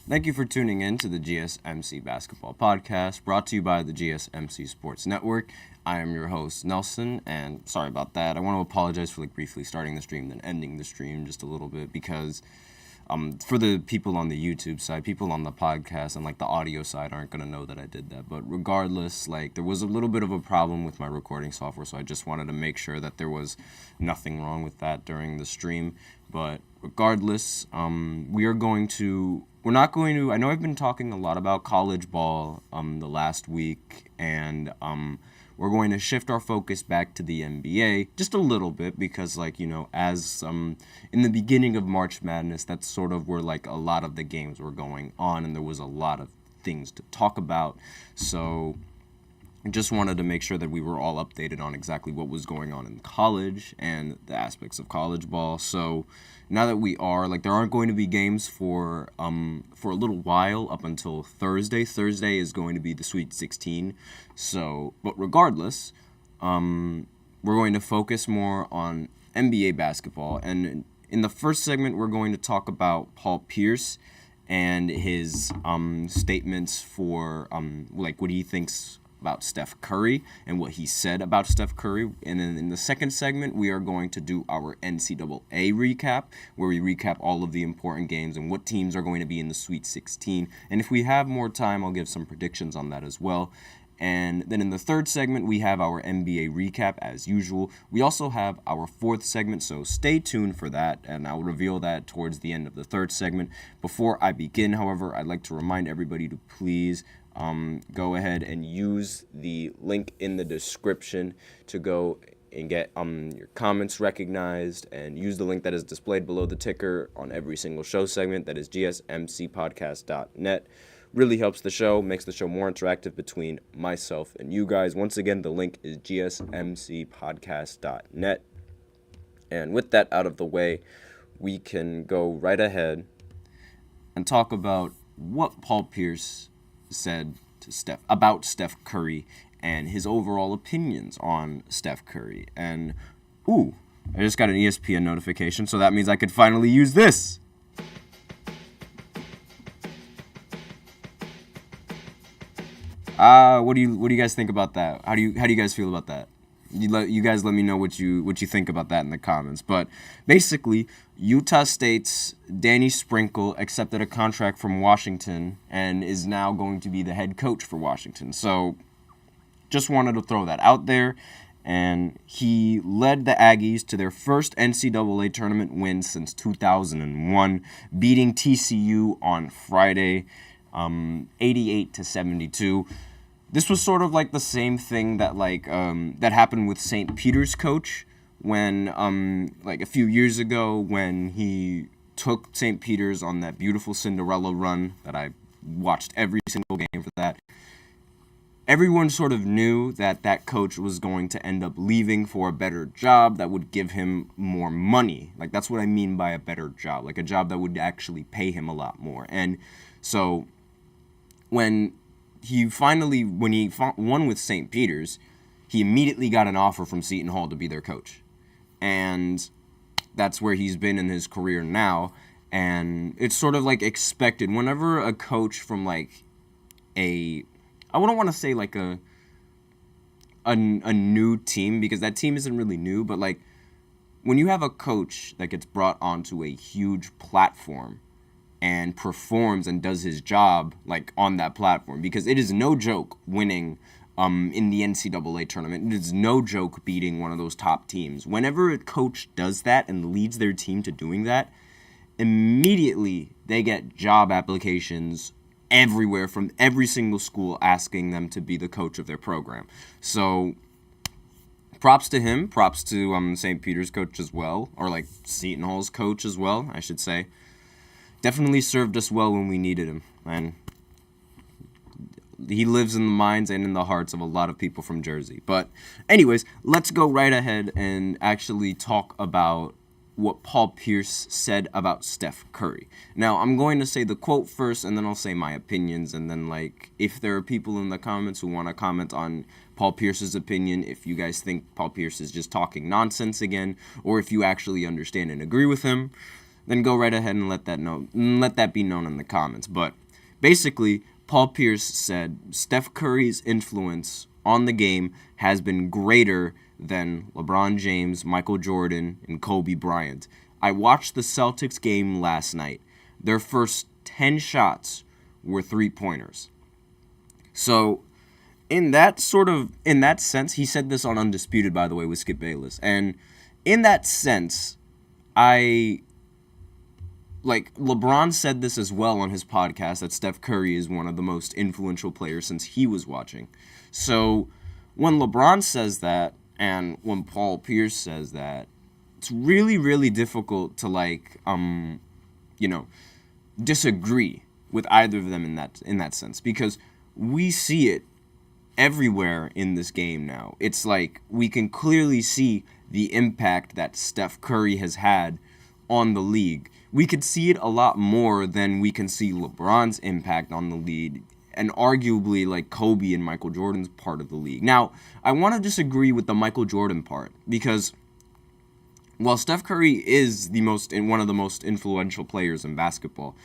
Thank you for tuning in to the GSMC Basketball Podcast, brought to you by the GSMC Sports Network. I am your host, Nelson, and sorry about that. I want to apologize for briefly starting the stream, then ending the stream just a little bit, because for the people on the YouTube side, people on the podcast and the audio side aren't going to know that I did that. But regardless, there was a little bit of a problem with my recording software, so I just wanted to make sure that there was nothing wrong with that during the stream. But regardless, we're not going to, I know I've been talking a lot about college ball the last week, and we're going to shift our focus back to the NBA just a little bit because, as in the beginning of March Madness, that's sort of where, a lot of the games were going on, and there was a lot of things to talk about. So I just wanted to make sure that we were all updated on exactly what was going on in college and the aspects of college ball. So now that we are, there aren't going to be games for a little while up until Thursday. Thursday is going to be the Sweet 16. So, but regardless, we're going to focus more on NBA basketball. And in the first segment, we're going to talk about Paul Pierce and his statements for what he thinks about Steph Curry and what he said about Steph Curry. And then in the second segment, we are going to do our NCAA recap, where we recap all of the important games and what teams are going to be in the Sweet 16. And if we have more time, I'll give some predictions on that as well. And then in the third segment, we have our NBA recap as usual. We also have our fourth segment, so stay tuned for that, and I'll reveal that towards the end of the third segment. Before I begin, however, I'd like to remind everybody to please go ahead and use the link in the description to go and get your comments recognized, and use the link that is displayed below the ticker on every single show segment. That is GSMCPodcast.net. Really helps the show, makes the show more interactive between myself and you guys. Once again, the link is GSMCPodcast.net. And with that out of the way, we can go right ahead and talk about what Paul Pierce said to about Steph Curry and his overall opinions on Steph Curry. And, I just got an ESPN notification, so that means I could finally use this. What do you guys think about that? How do you guys feel about that? You guys let me know what you think about that in the comments. But basically, Utah State's Danny Sprinkle accepted a contract from Washington and is now going to be the head coach for Washington. So just wanted to throw that out there. And he led the Aggies to their first NCAA tournament win since 2001, beating TCU on Friday, 88-72. This was sort of the same thing that that happened with St. Peter's coach when a few years ago when he took St. Peter's on that beautiful Cinderella run that I watched every single game for that. Everyone sort of knew that coach was going to end up leaving for a better job that would give him more money. That's what I mean by a better job, a job that would actually pay him a lot more. And so when he won with St. Peter's, he immediately got an offer from Seton Hall to be their coach. And that's where he's been in his career now. And it's sort of expected. Whenever a coach from I wouldn't want to say a new team, because that team isn't really new, but when you have a coach that gets brought onto a huge platform and performs and does his job on that platform, because it is no joke winning in the NCAA tournament. It is no joke beating one of those top teams. Whenever a coach does that and leads their team to doing that, immediately they get job applications everywhere from every single school asking them to be the coach of their program. So props to him, props to St. Peter's coach as well, or Seton Hall's coach as well, I should say. Definitely served us well when we needed him, and he lives in the minds and in the hearts of a lot of people from Jersey. But anyways, let's go right ahead and actually talk about what Paul Pierce said about Steph Curry. Now, I'm going to say the quote first, and then I'll say my opinions, and then if there are people in the comments who want to comment on Paul Pierce's opinion, if you guys think Paul Pierce is just talking nonsense again, or if you actually understand and agree with him, then go right ahead and let that be known in the comments. But basically, Paul Pierce said Steph Curry's influence on the game has been greater than LeBron James, Michael Jordan, and Kobe Bryant. I watched the Celtics game last night. Their first 10 shots were three-pointers. So, in that sense, he said this on Undisputed, by the way, with Skip Bayless. And in that sense, LeBron said this as well on his podcast, that Steph Curry is one of the most influential players since he was watching. So, when LeBron says that, and when Paul Pierce says that, it's really, really difficult to disagree with either of them in that sense, because we see it everywhere in this game now. It's like we can clearly see the impact that Steph Curry has had on the league. We could see it a lot more than we can see LeBron's impact on the league, and arguably like Kobe and Michael Jordan's part of the league. Now, I want to disagree with the Michael Jordan part, because while Steph Curry is one of the most influential players in basketball,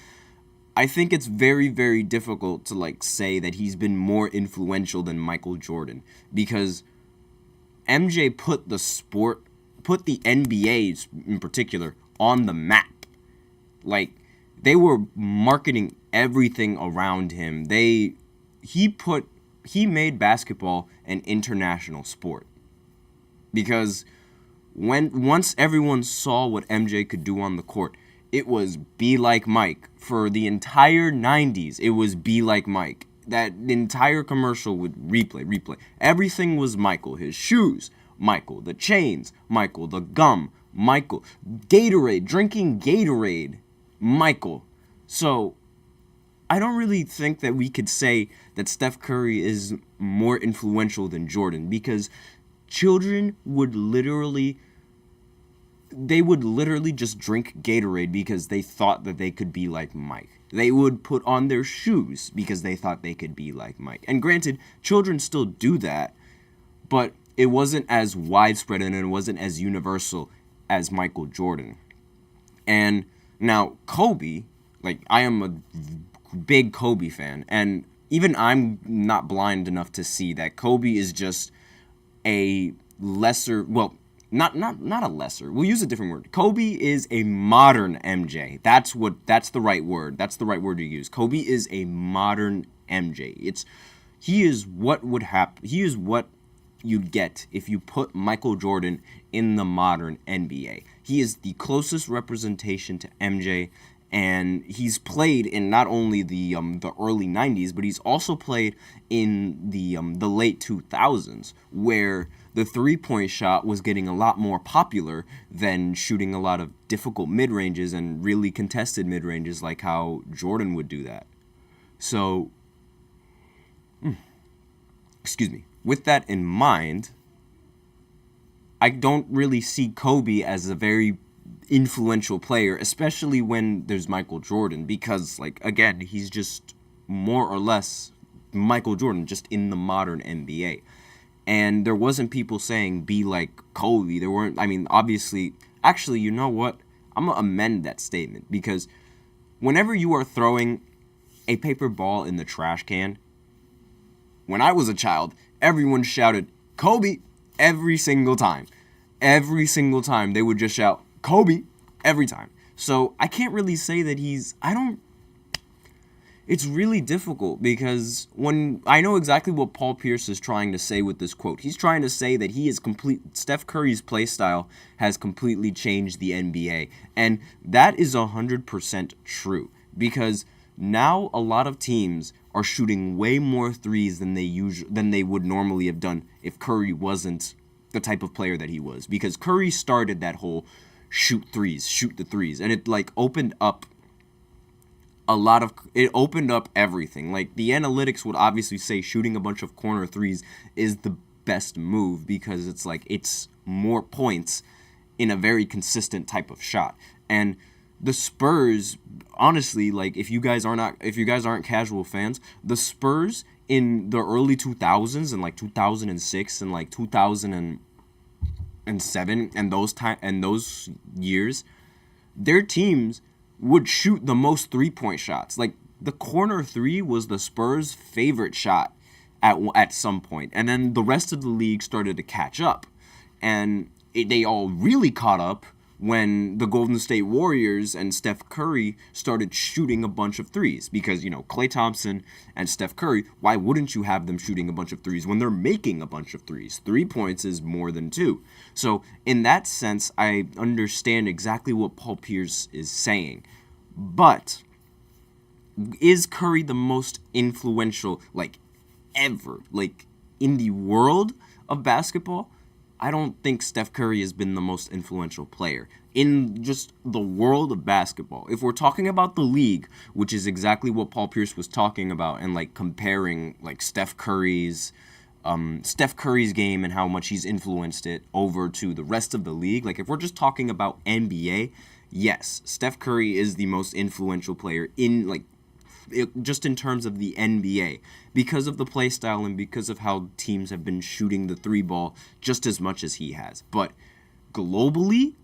I think it's very, very difficult to say that he's been more influential than Michael Jordan, because MJ put the NBA in particular on the map. They were marketing everything around him. He made basketball an international sport, because once everyone saw what MJ could do on the court, it was be like Mike. For the entire 90s, it was be like Mike. That entire commercial would replay. Everything was Michael. His shoes, Michael. The chains, Michael. The gum, Michael. Gatorade, drinking Gatorade, Michael. So, I don't really think that we could say that Steph Curry is more influential than Jordan, because children would literally just drink Gatorade because they thought that they could be like Mike. They would put on their shoes because they thought they could be like Mike. And granted, children still do that, but it wasn't as widespread and it wasn't as universal as Michael Jordan. And now Kobe, I am a big Kobe fan, and even I'm not blind enough to see that Kobe is just a lesser, well, not a lesser. We'll use a different word. Kobe is a modern MJ. That's the right word. That's the right word to use. Kobe is a modern MJ. He is what would happen. He is what you'd get if you put Michael Jordan in the modern NBA. He is the closest representation to MJ, and he's played in not only the early 90s, but he's also played in the late 2000s, where the three-point shot was getting a lot more popular than shooting a lot of difficult mid-ranges and really contested mid-ranges like how Jordan would do that. So, excuse me. With that in mind, I don't really see Kobe as a very influential player, especially when there's Michael Jordan, because, again, he's just more or less Michael Jordan, just in the modern NBA. And there wasn't people saying, be like Kobe. There weren't, obviously, actually, you know what? I'm going to amend that statement, because whenever you are throwing a paper ball in the trash can, when I was a child, everyone shouted, Kobe, every single time. Every single time, they would just shout, Kobe, every time. So, I can't really say that it's really difficult, because when I know exactly what Paul Pierce is trying to say with this quote. He's trying to say that Steph Curry's play style has completely changed the NBA. And that is 100% true, because now a lot of teams are shooting way more threes than they would normally have done if Curry wasn't the type of player that he was. Because Curry started that whole shoot the threes, and it opened up everything. The analytics would obviously say shooting a bunch of corner threes is the best move, because it's more points in a very consistent type of shot. And the Spurs, honestly, if you guys aren't casual fans, the Spurs in the early 2000s and 2006 and 2007 and those years, their teams would shoot the most three-point shots. Like, the corner three was the Spurs' favorite shot at some point. And then the rest of the league started to catch up. And they all really caught up when the Golden State Warriors and Steph Curry started shooting a bunch of threes. Because, Klay Thompson and Steph Curry, why wouldn't you have them shooting a bunch of threes when they're making a bunch of threes? 3 points is more than 2. So in that sense, I understand exactly what Paul Pierce is saying. But is Curry the most influential, ever, in the world of basketball? I don't think Steph Curry has been the most influential player in just the world of basketball. If we're talking about the league, which is exactly what Paul Pierce was talking about, and comparing Steph Curry's game and how much he's influenced it over to the rest of the league. If we're just talking about NBA, yes, Steph Curry is the most influential player in just in terms of the NBA, because of the play style and because of how teams have been shooting the three ball just as much as he has. But globally,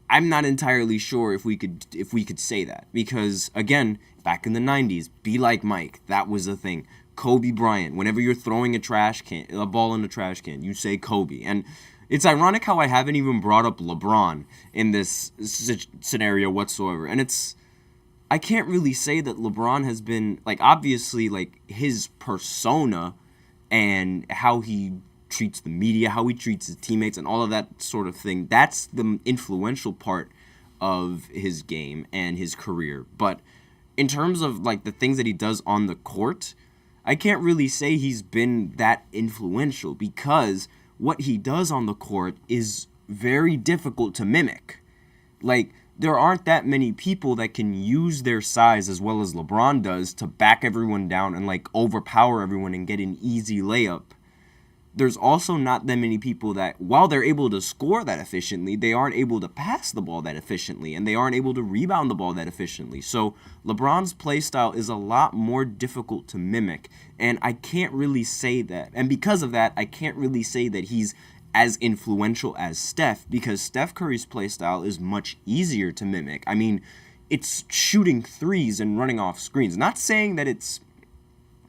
I'm not entirely sure if we could say that, because again, back in the 90s, be like Mike, that was a thing. Kobe Bryant, whenever you're throwing a ball in a trash can, you say Kobe. And it's ironic how I haven't even brought up LeBron in this scenario whatsoever. And I can't really say that LeBron has been, obviously, his persona and how he treats the media, how he treats his teammates, and all of that sort of thing. That's the influential part of his game and his career. But in terms of, the things that he does on the court, I can't really say he's been that influential, because what he does on the court is very difficult to mimic. There aren't that many people that can use their size as well as LeBron does to back everyone down and overpower everyone and get an easy layup. There's also not that many people that, while they're able to score that efficiently, they aren't able to pass the ball that efficiently, and they aren't able to rebound the ball that efficiently. So LeBron's play style is a lot more difficult to mimic, and I can't really say that. And because of that, I can't really say that he's as influential as Steph, because Steph Curry's play style is much easier to mimic. I mean, it's shooting threes and running off screens. Not saying that it's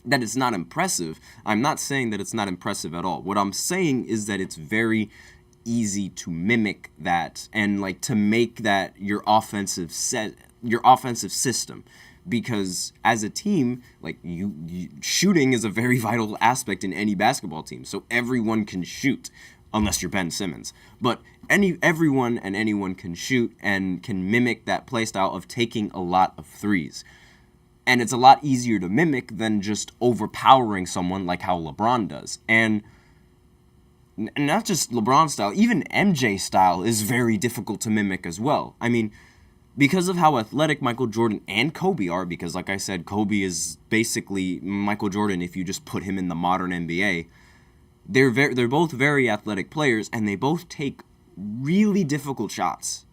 not impressive. I'm not saying that it's not impressive at all. What I'm saying is that it's very easy to mimic that and to make that your offensive system. Because as a team, shooting is a very vital aspect in any basketball team. So everyone can shoot. Unless you're Ben Simmons. But everyone and anyone can shoot and can mimic that playstyle of taking a lot of threes. And it's a lot easier to mimic than just overpowering someone like how LeBron does. And not just LeBron style, even MJ style is very difficult to mimic as well. I mean, because of how athletic Michael Jordan and Kobe are, because like I said, Kobe is basically Michael Jordan if you just put him in the modern NBA. They're both very athletic players, and they both take really difficult shots.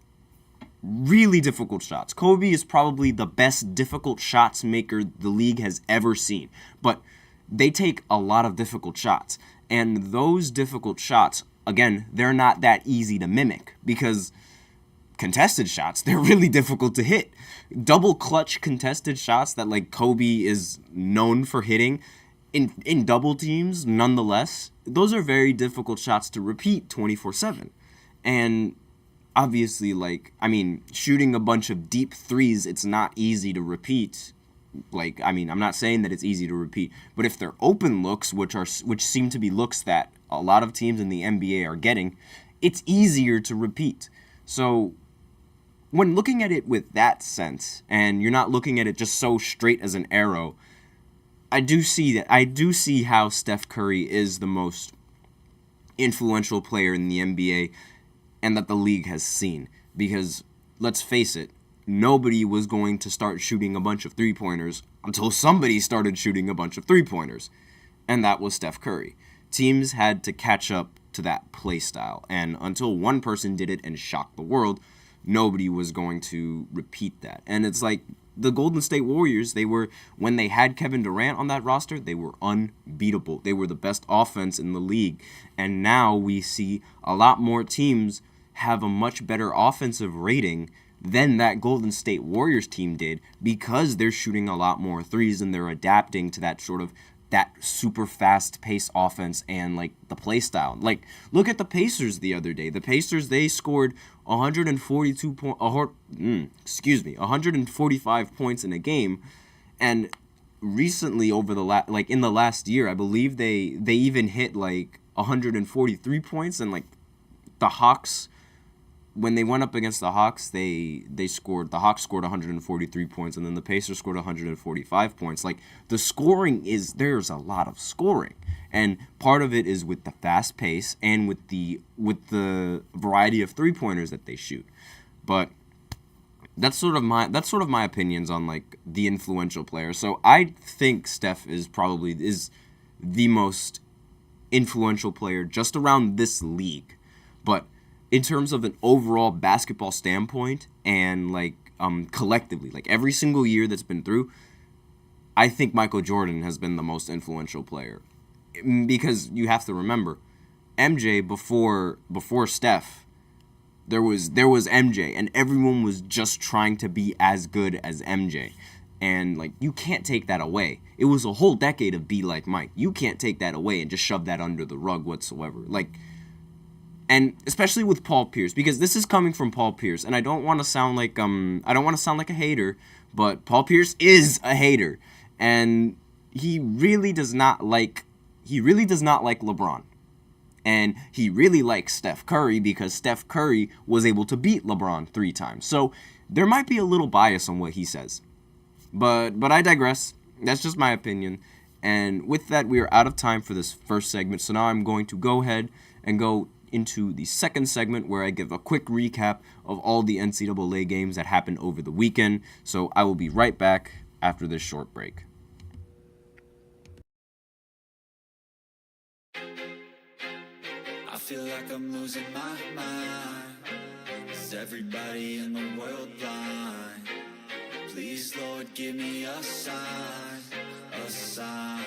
Really difficult shots. Kobe is probably the best difficult shots maker the league has ever seen. But they take a lot of difficult shots. And those difficult shots, again, they're not that easy to mimic, because contested shots, they're really difficult to hit. Double clutch contested shots that Kobe is known for hitting in double teams, nonetheless, those are very difficult shots to repeat 24/7. And obviously, shooting a bunch of deep threes, it's not easy to repeat. I'm not saying that it's easy to repeat, but if they're open looks, which seem to be looks that a lot of teams in the NBA are getting, it's easier to repeat. So when looking at it with that sense, and you're not looking at it just so straight as an arrow, I do see how Steph Curry is the most influential player in the NBA and that the league has seen. Because, let's face it, nobody was going to start shooting a bunch of three-pointers until somebody started shooting a bunch of three-pointers. And that was Steph Curry. Teams had to catch up to that play style. And until one person did it and shocked the world, nobody was going to repeat that. And it's the Golden State Warriors, when they had Kevin Durant on that roster, they were unbeatable. They were the best offense in the league. And now we see a lot more teams have a much better offensive rating than that Golden State Warriors team did, because they're shooting a lot more threes and they're adapting to that super fast paced offense and like the play style. Like, look at the Pacers the other day. The Pacers, they scored 145 points in a game, and recently over the in the last year, I believe they even hit like 143 points, and like the Hawks, when they went up against the Hawks, the Hawks scored 143 points, and then the Pacers scored 145 points. Like, the scoring there's a lot of scoring, and part of it is with the fast pace and with the variety of 3-pointers that they shoot. But that's sort of my opinions on like the influential player. So I think Steph is the most influential player just around this league. But in terms of an overall basketball standpoint and like collectively, like every single year that's been through, I think Michael Jordan has been the most influential player, because you have to remember, MJ before Steph, there was MJ, and everyone was just trying to be as good as MJ, and like you can't take that away. It was a whole decade of be like Mike. You can't take that away and just shove that under the rug whatsoever. Like. And especially with Paul Pierce, because this is coming from Paul Pierce, and I don't want to sound like a hater, but Paul Pierce is a hater, and he really does not like LeBron, and he really likes Steph Curry because Steph Curry was able to beat LeBron 3 times. So there might be a little bias on what he says, but I digress. That's just my opinion. And with that, we are out of time for this first segment. So now I'm going to go ahead and go into the second segment, where I give a quick recap of all the NCAA games that happened over the weekend. So I will be right back after this short break. I feel like I'm losing my mind. Is everybody in the world blind? Please, Lord, give me a sign, a sign.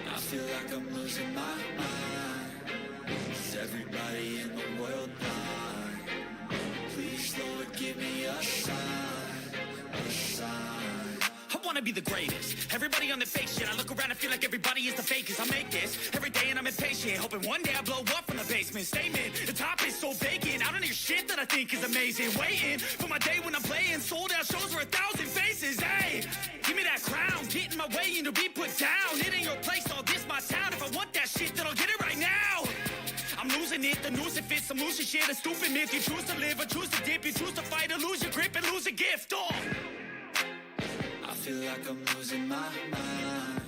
I feel like I'm losing my mind. Is everybody in the world blind? Please, Lord, give me a sign, a sign. I wanna be the greatest. Everybody on the fake shit. I look around and feel like everybody is the fakest. I make this every day and I'm impatient, hoping one day I blow up from the basement. Statement, the top is so vacant. I don't hear shit that I think is amazing. Waiting for my day when I'm playing sold out shows for 1,000 faces. Hey, give me that crown, get in my way and to be put down. It ain't your place, all this my town. If I want that shit, then I'll get it right now. I'm losing it, the news it fits. I'm losing shit, a stupid myth. You choose to live or choose to dip. You choose to fight or lose your grip and lose a gift. Oh. I feel like I'm losing my mind.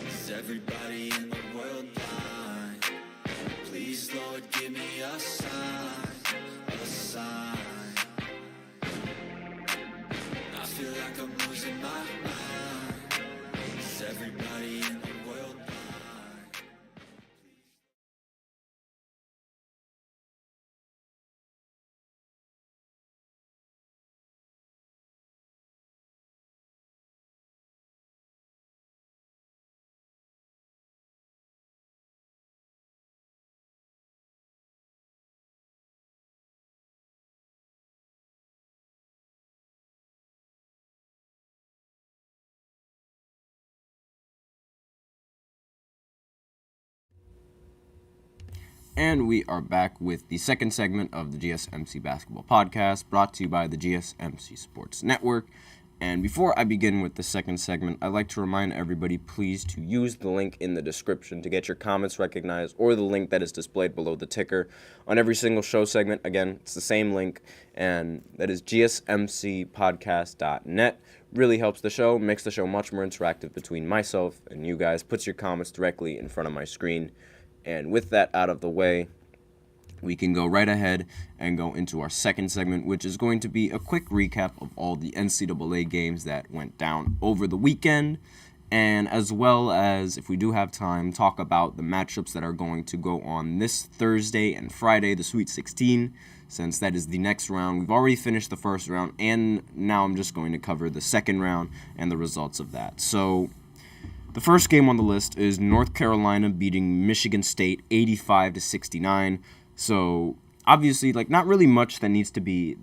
Is everybody in the world blind? Please, Lord, give me a sign, a sign. I feel like I'm losing my mind. Is everybody in the world blind? And we are back with the second segment of the GSMC Basketball Podcast, brought to you by the GSMC Sports Network. And before I begin with the second segment, I'd like to remind everybody, please, to use the link in the description to get your comments recognized, or the link that is displayed below the ticker on every single show segment. Again, it's the same link, and that is GSMCPodcast.net. Really helps the show, makes the show much more interactive between myself and you guys, puts your comments directly in front of my screen. And with that out of the way, we can go right ahead and go into our second segment, which is going to be a quick recap of all the NCAA games that went down over the weekend, and as well as, if we do have time, talk about the matchups that are going to go on this Thursday and Friday, the Sweet 16, since that is the next round. We've already finished the first round, and now I'm just going to cover the second round and the results of that. So The first game on the list is North Carolina beating Michigan State 85-69. So obviously, like, not really much that needs to be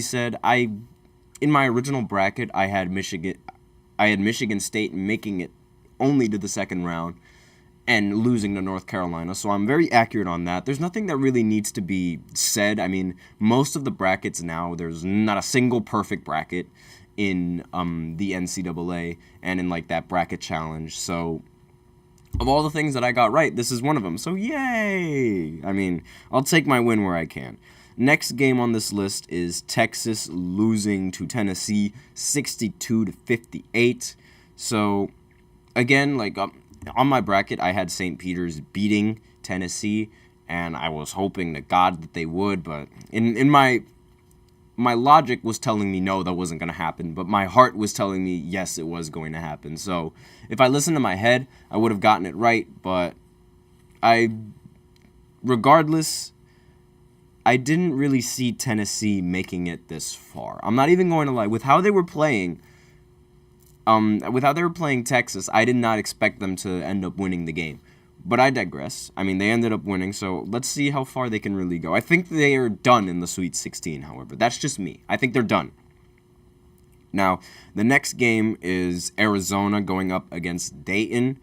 said. In my original bracket, I had Michigan State making it only to the second round and losing to North Carolina. So I'm very accurate on that. There's nothing that really needs to be said. I mean, most of the brackets now, there's not a single perfect bracket in the NCAA and in like that bracket challenge. So of all the things that I got right, this is one of them. So yay! I mean, I'll take my win where I can. Next game on this list is Texas losing to Tennessee 62-58. So again, like on my bracket, I had St. Peter's beating Tennessee, and I was hoping to God that they would, but in my logic was telling me no, that wasn't going to happen, but my heart was telling me yes, it was going to happen. So if I listened to my head, I would have gotten it right, but regardless, I didn't really see Tennessee making it this far. I'm not even going to lie. With how they were playing Texas, I did not expect them to end up winning the game. But I digress. I mean, they ended up winning, so let's see how far they can really go. I think they are done in the Sweet 16, however. That's just me. I think they're done. Now, the next game is Arizona going up against Dayton,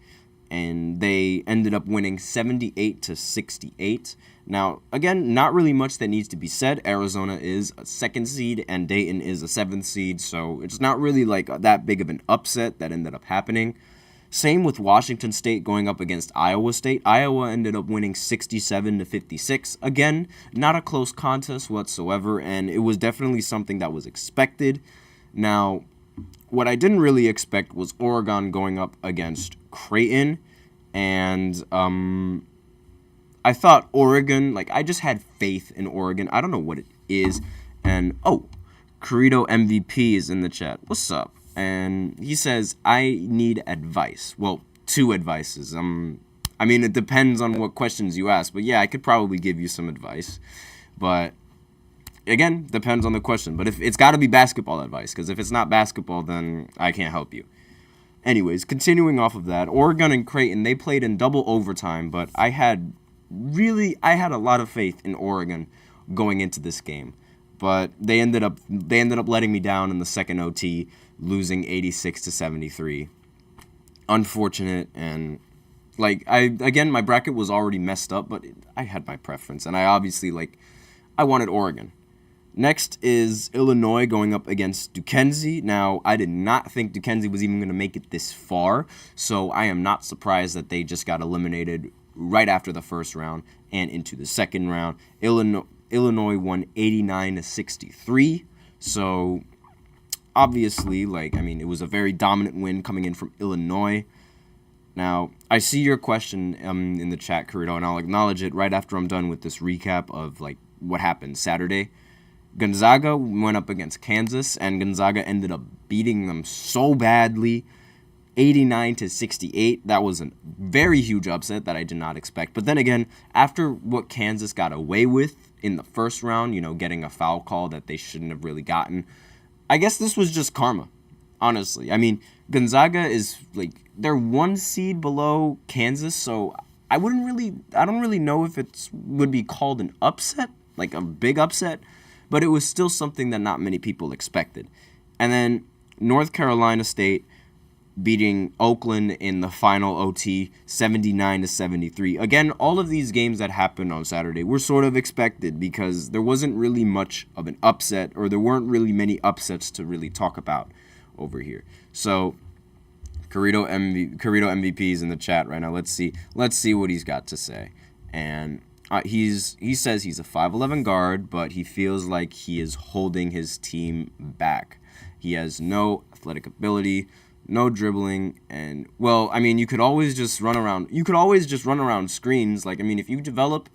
and they ended up winning 78-68. Now, again, not really much that needs to be said. Arizona is a 2nd seed, and Dayton is a 7th seed, so it's not really like that big of an upset that ended up happening. Same with Washington State going up against Iowa State. Iowa ended up winning 67-56. Again, not a close contest whatsoever, and it was definitely something that was expected. Now, what I didn't really expect was Oregon going up against Creighton, and I thought Oregon, like, I just had faith in Oregon. I don't know what it is, and, Corrido MVP is in the chat. What's up? And he says, I need advice. Well, 2 advices. I mean, it depends on what questions you ask. But yeah, I could probably give you some advice. But again, depends on the question. But if it's got to be basketball advice, because if it's not basketball, then I can't help you. Anyways, continuing off of that, Oregon and Creighton, they played in double overtime. But I had a lot of faith in Oregon going into this game. But they ended up letting me down in the second OT, losing 86-73. Unfortunate, and my bracket was already messed up, but I had my preference, and I obviously I wanted Oregon. Next is Illinois going up against Duquesne. Now, I did not think Duquesne was even going to make it this far, so I am not surprised that they just got eliminated right after the first round and into the second round. Illinois won 89-63, so obviously, it was a very dominant win coming in from Illinois. Now, I see your question in the chat, Corrido, and I'll acknowledge it right after I'm done with this recap of, what happened Saturday. Gonzaga went up against Kansas, and Gonzaga ended up beating them so badly, 89-68. That was a very huge upset that I did not expect. But then again, after what Kansas got away with in the first round, getting a foul call that they shouldn't have really gotten, I guess this was just karma, honestly. I mean, Gonzaga is, they're 1 seed below Kansas, so I don't really know if it would be called an upset, like a big upset, but it was still something that not many people expected. And then North Carolina State beating Oakland in the final OT, 79-73. Again, all of these games that happened on Saturday were sort of expected because there wasn't really much of an upset, or there weren't really many upsets to really talk about over here. So, Corrido MVP is in the chat right now. Let's see what he's got to say. And he says he's a 5'11 guard, but he feels like he is holding his team back. He has no athletic ability, no dribbling, and, you could always just run around. You could always just run around screens. If you develop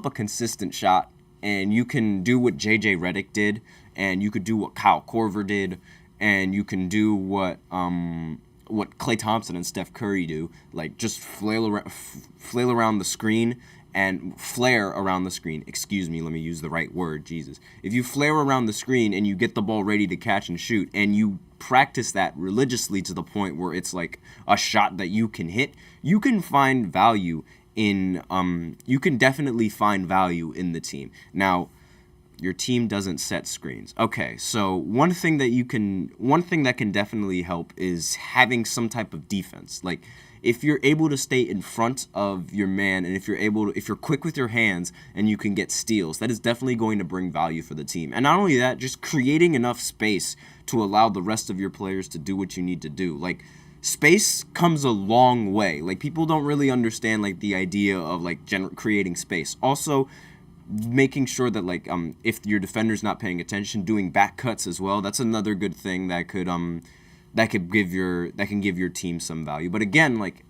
a consistent shot, and you can do what J.J. Redick did, and you could do what Kyle Korver did, and you can do what Klay Thompson and Steph Curry do, just flail around the screen and flare around the screen, excuse me, let me use the right word, Jesus. If you flare around the screen and you get the ball ready to catch and shoot, and you practice that religiously to the point where it's like a shot that you can hit, you can find value in, you can definitely find value in the team. Now, your team doesn't set screens. Okay, so one thing that can definitely help is having some type of defense. Like, if you're able to stay in front of your man, and if you're quick with your hands and you can get steals, that is definitely going to bring value for the team. And not only that, just creating enough space to allow the rest of your players to do what you need to do. Like, space comes a long way. Like, people don't really understand, like, the idea of, like, creating space. Also, making sure that, like, if your defender's not paying attention, doing back cuts as well. That's another good thing that can give your team some value. But again, like,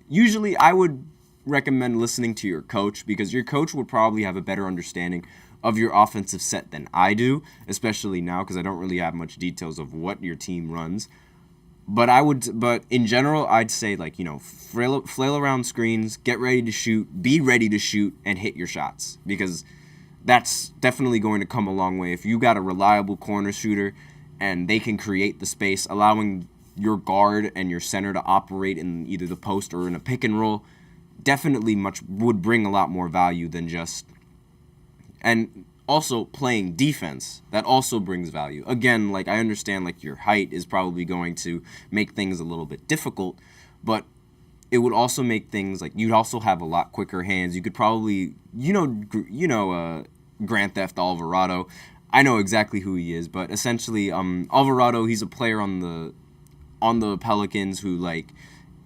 usually I would recommend listening to your coach, because your coach would probably have a better understanding of your offensive set than I do, especially now because I don't really have much details of what your team runs. But in general, I'd say, like, you know, flail around screens, get ready to shoot, be ready to shoot, and hit your shots, because that's definitely going to come a long way. If you got a reliable corner shooter and they can create the space, allowing your guard and your center to operate in either the post or in a pick and roll, definitely would bring a lot more value than just. And also playing defense, that also brings value. Again, like, I understand, like, your height is probably going to make things a little bit difficult, but it would also make things, like, you'd also have a lot quicker hands. You could probably, Grand Theft Alvarado. I know exactly who he is, but essentially, Alvarado, he's a player on the Pelicans who, like,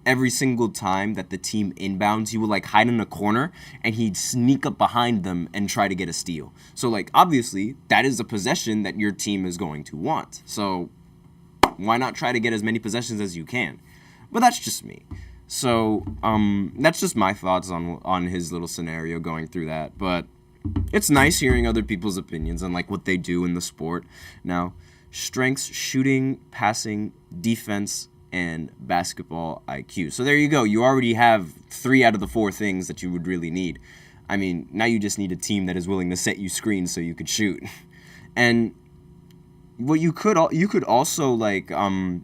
every single time that the team inbounds, he would, like, hide in a corner and he'd sneak up behind them and try to get a steal. So, like, obviously, that is a possession that your team is going to want. So, why not try to get as many possessions as you can? But that's just me. So, that's just my thoughts on his little scenario going through that. But it's nice hearing other people's opinions on, like, what they do in the sport. Now, strengths, shooting, passing, defense, and basketball IQ. So there you go. You already have 3 out of the 4 things that you would really need. I mean, now you just need a team that is willing to set you screens so you could shoot. And what you could also, like, I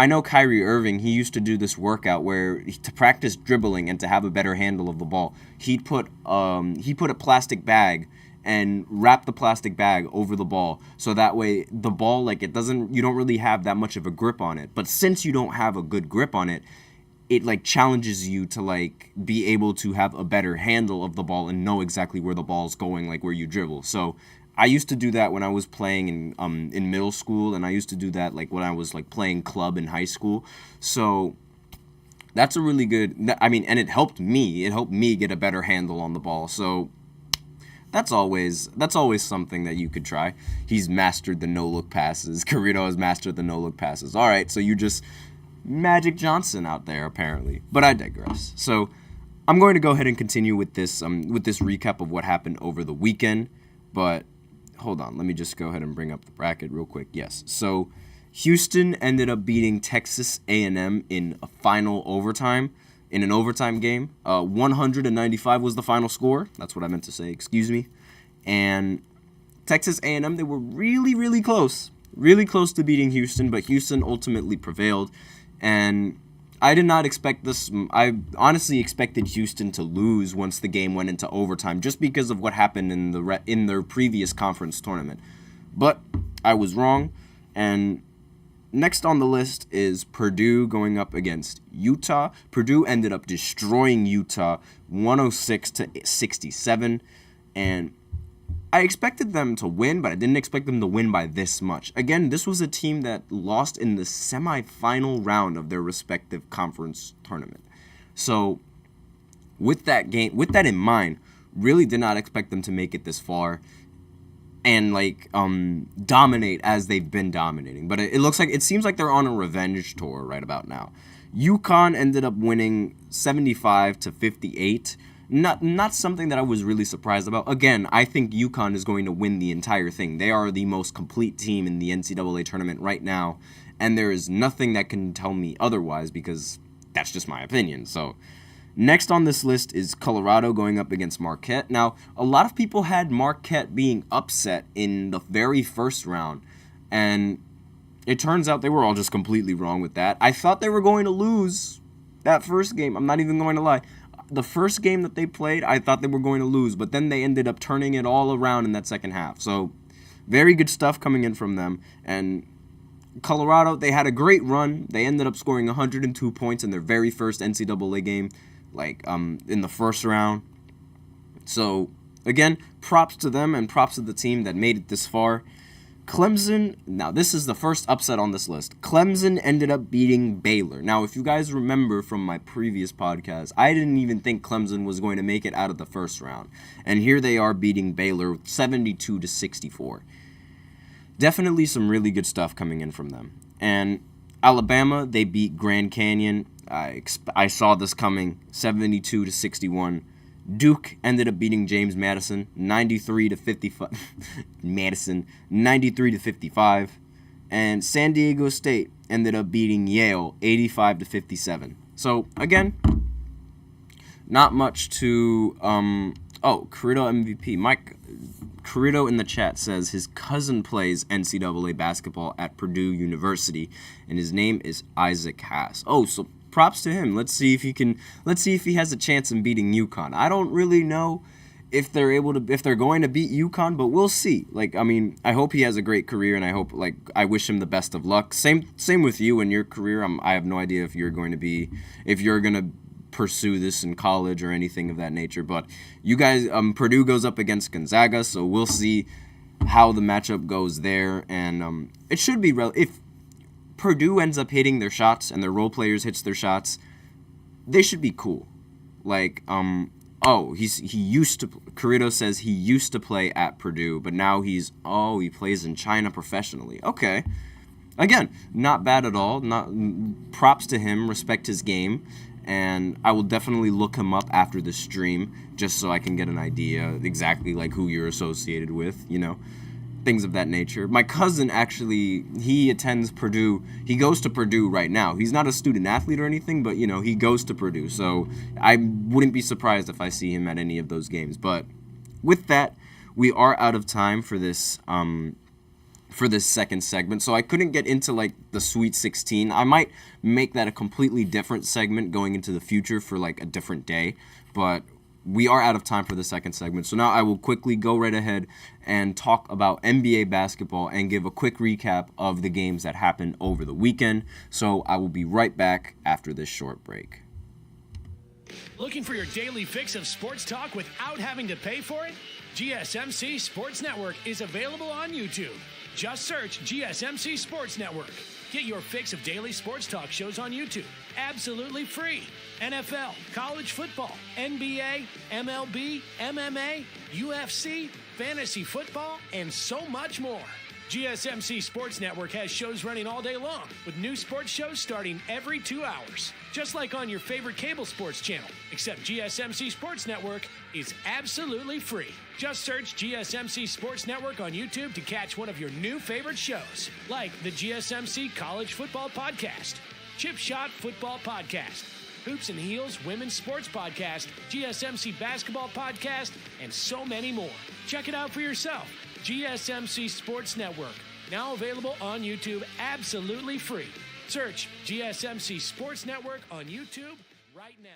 know Kyrie Irving, he used to do this workout where to practice dribbling and to have a better handle of the ball, he put a plastic bag and wrap the plastic bag over the ball, so that way the ball, like, you don't really have that much of a grip on it. But since you don't have a good grip on it, it, like, challenges you to, like, be able to have a better handle of the ball and know exactly where the ball's going, like, where you dribble. So I used to do that when I was playing in middle school, and I used to do that, like, when I was, like, playing club in high school. So that's a really good, I mean, and it helped me get a better handle on the ball. So that's always something that you could try. He's mastered the no-look passes. Carrito has mastered the no-look passes. All right, so you just Magic Johnson out there, apparently. But I digress. So I'm going to go ahead and continue with this recap of what happened over the weekend. But hold on, let me just go ahead and bring up the bracket real quick. Yes, so Houston ended up beating Texas A&M in an overtime game. 195 was the final score. That's what I meant to say, excuse me. And Texas A&M, they were really, really close to beating Houston, but Houston ultimately prevailed. And I did not expect this. I honestly expected Houston to lose once the game went into overtime, just because of what happened in their previous conference tournament. But I was wrong, and next on the list is Purdue going up against Utah. Purdue ended up destroying Utah 106-67, and I expected them to win, but I didn't expect them to win by this much. Again, this was a team that lost in the semifinal round of their respective conference tournament. So with that in mind, really did not expect them to make it this far and, like, dominate as they've been dominating. But it seems like they're on a revenge tour right about now. UConn ended up winning 75-58. Not something that I was really surprised about. Again, I think UConn is going to win the entire thing. They are the most complete team in the NCAA tournament right now, and there is nothing that can tell me otherwise, because that's just my opinion. So Next on this list is Colorado going up against Marquette. Now, a lot of people had Marquette being upset in the very first round, and it turns out they were all just completely wrong with that. I thought they were going to lose that first game. I'm not even going to lie. The first game that they played, I thought they were going to lose, but then they ended up turning it all around in that second half. So, very good stuff coming in from them. And Colorado, they had a great run. They ended up scoring 102 points in their very first NCAA game, in the first round. So, again, props to them and props to the team that made it this far. Clemson, now this is the first upset on this list. Clemson ended up beating Baylor. Now, if you guys remember from my previous podcast, I didn't even think Clemson was going to make it out of the first round. And here they are beating Baylor 72-64. Definitely some really good stuff coming in from them. And Alabama, they beat Grand Canyon. I saw this coming, 72-61. Duke ended up beating James Madison 93-55. Madison 93-55, and San Diego State ended up beating Yale 85-57. So again, not much to Carrito MVP. Mike Carrito in the chat says his cousin plays NCAA basketball at Purdue University, and his name is Isaac Haas. Oh, so props to him. Let's see if he has a chance in beating UConn. I don't really know if they're going to beat UConn, but we'll see. I hope he has a great career, and I wish him the best of luck. Same with you and your career. I have no idea if you're going to pursue this in college or anything of that nature. But you guys, Purdue goes up against Gonzaga, so we'll see how the matchup goes there. And it should be if Purdue ends up hitting their shots and their role players hits their shots, they should be cool. Carrito says he used to play at Purdue, but now he plays in China professionally. Okay. Again, not bad at all. Props to him, respect his game, and I will definitely look him up after the stream just so I can get an idea exactly who you're associated with, things of that nature. My cousin actually, he attends Purdue. He goes to Purdue right now. He's not a student athlete or anything, but he goes to Purdue. So I wouldn't be surprised if I see him at any of those games. But with that, we are out of time for this second segment. So I couldn't get into the Sweet 16. I might make that a completely different segment going into the future for a different day, but we are out of time for the second segment. So now I will quickly go right ahead and talk about NBA basketball and give a quick recap of the games that happened over the weekend. So I will be right back after this short break. Looking for your daily fix of sports talk without having to pay for it? GSMC Sports Network is available on YouTube. Just search GSMC Sports Network. Get your fix of daily sports talk shows on YouTube, absolutely free. NFL, college football, NBA, MLB, MMA, UFC, fantasy football, and so much more. GSMC Sports Network has shows running all day long, with new sports shows starting every 2 hours. Just like on your favorite cable sports channel, except GSMC Sports Network is absolutely free. Just search GSMC Sports Network on YouTube to catch one of your new favorite shows, like the GSMC College Football Podcast, Chip Shot Football Podcast, Hoops and Heels Women's Sports Podcast, GSMC Basketball Podcast, and so many more. Check it out for yourself. GSMC Sports Network, now available on YouTube absolutely free. Search GSMC Sports Network on YouTube right now.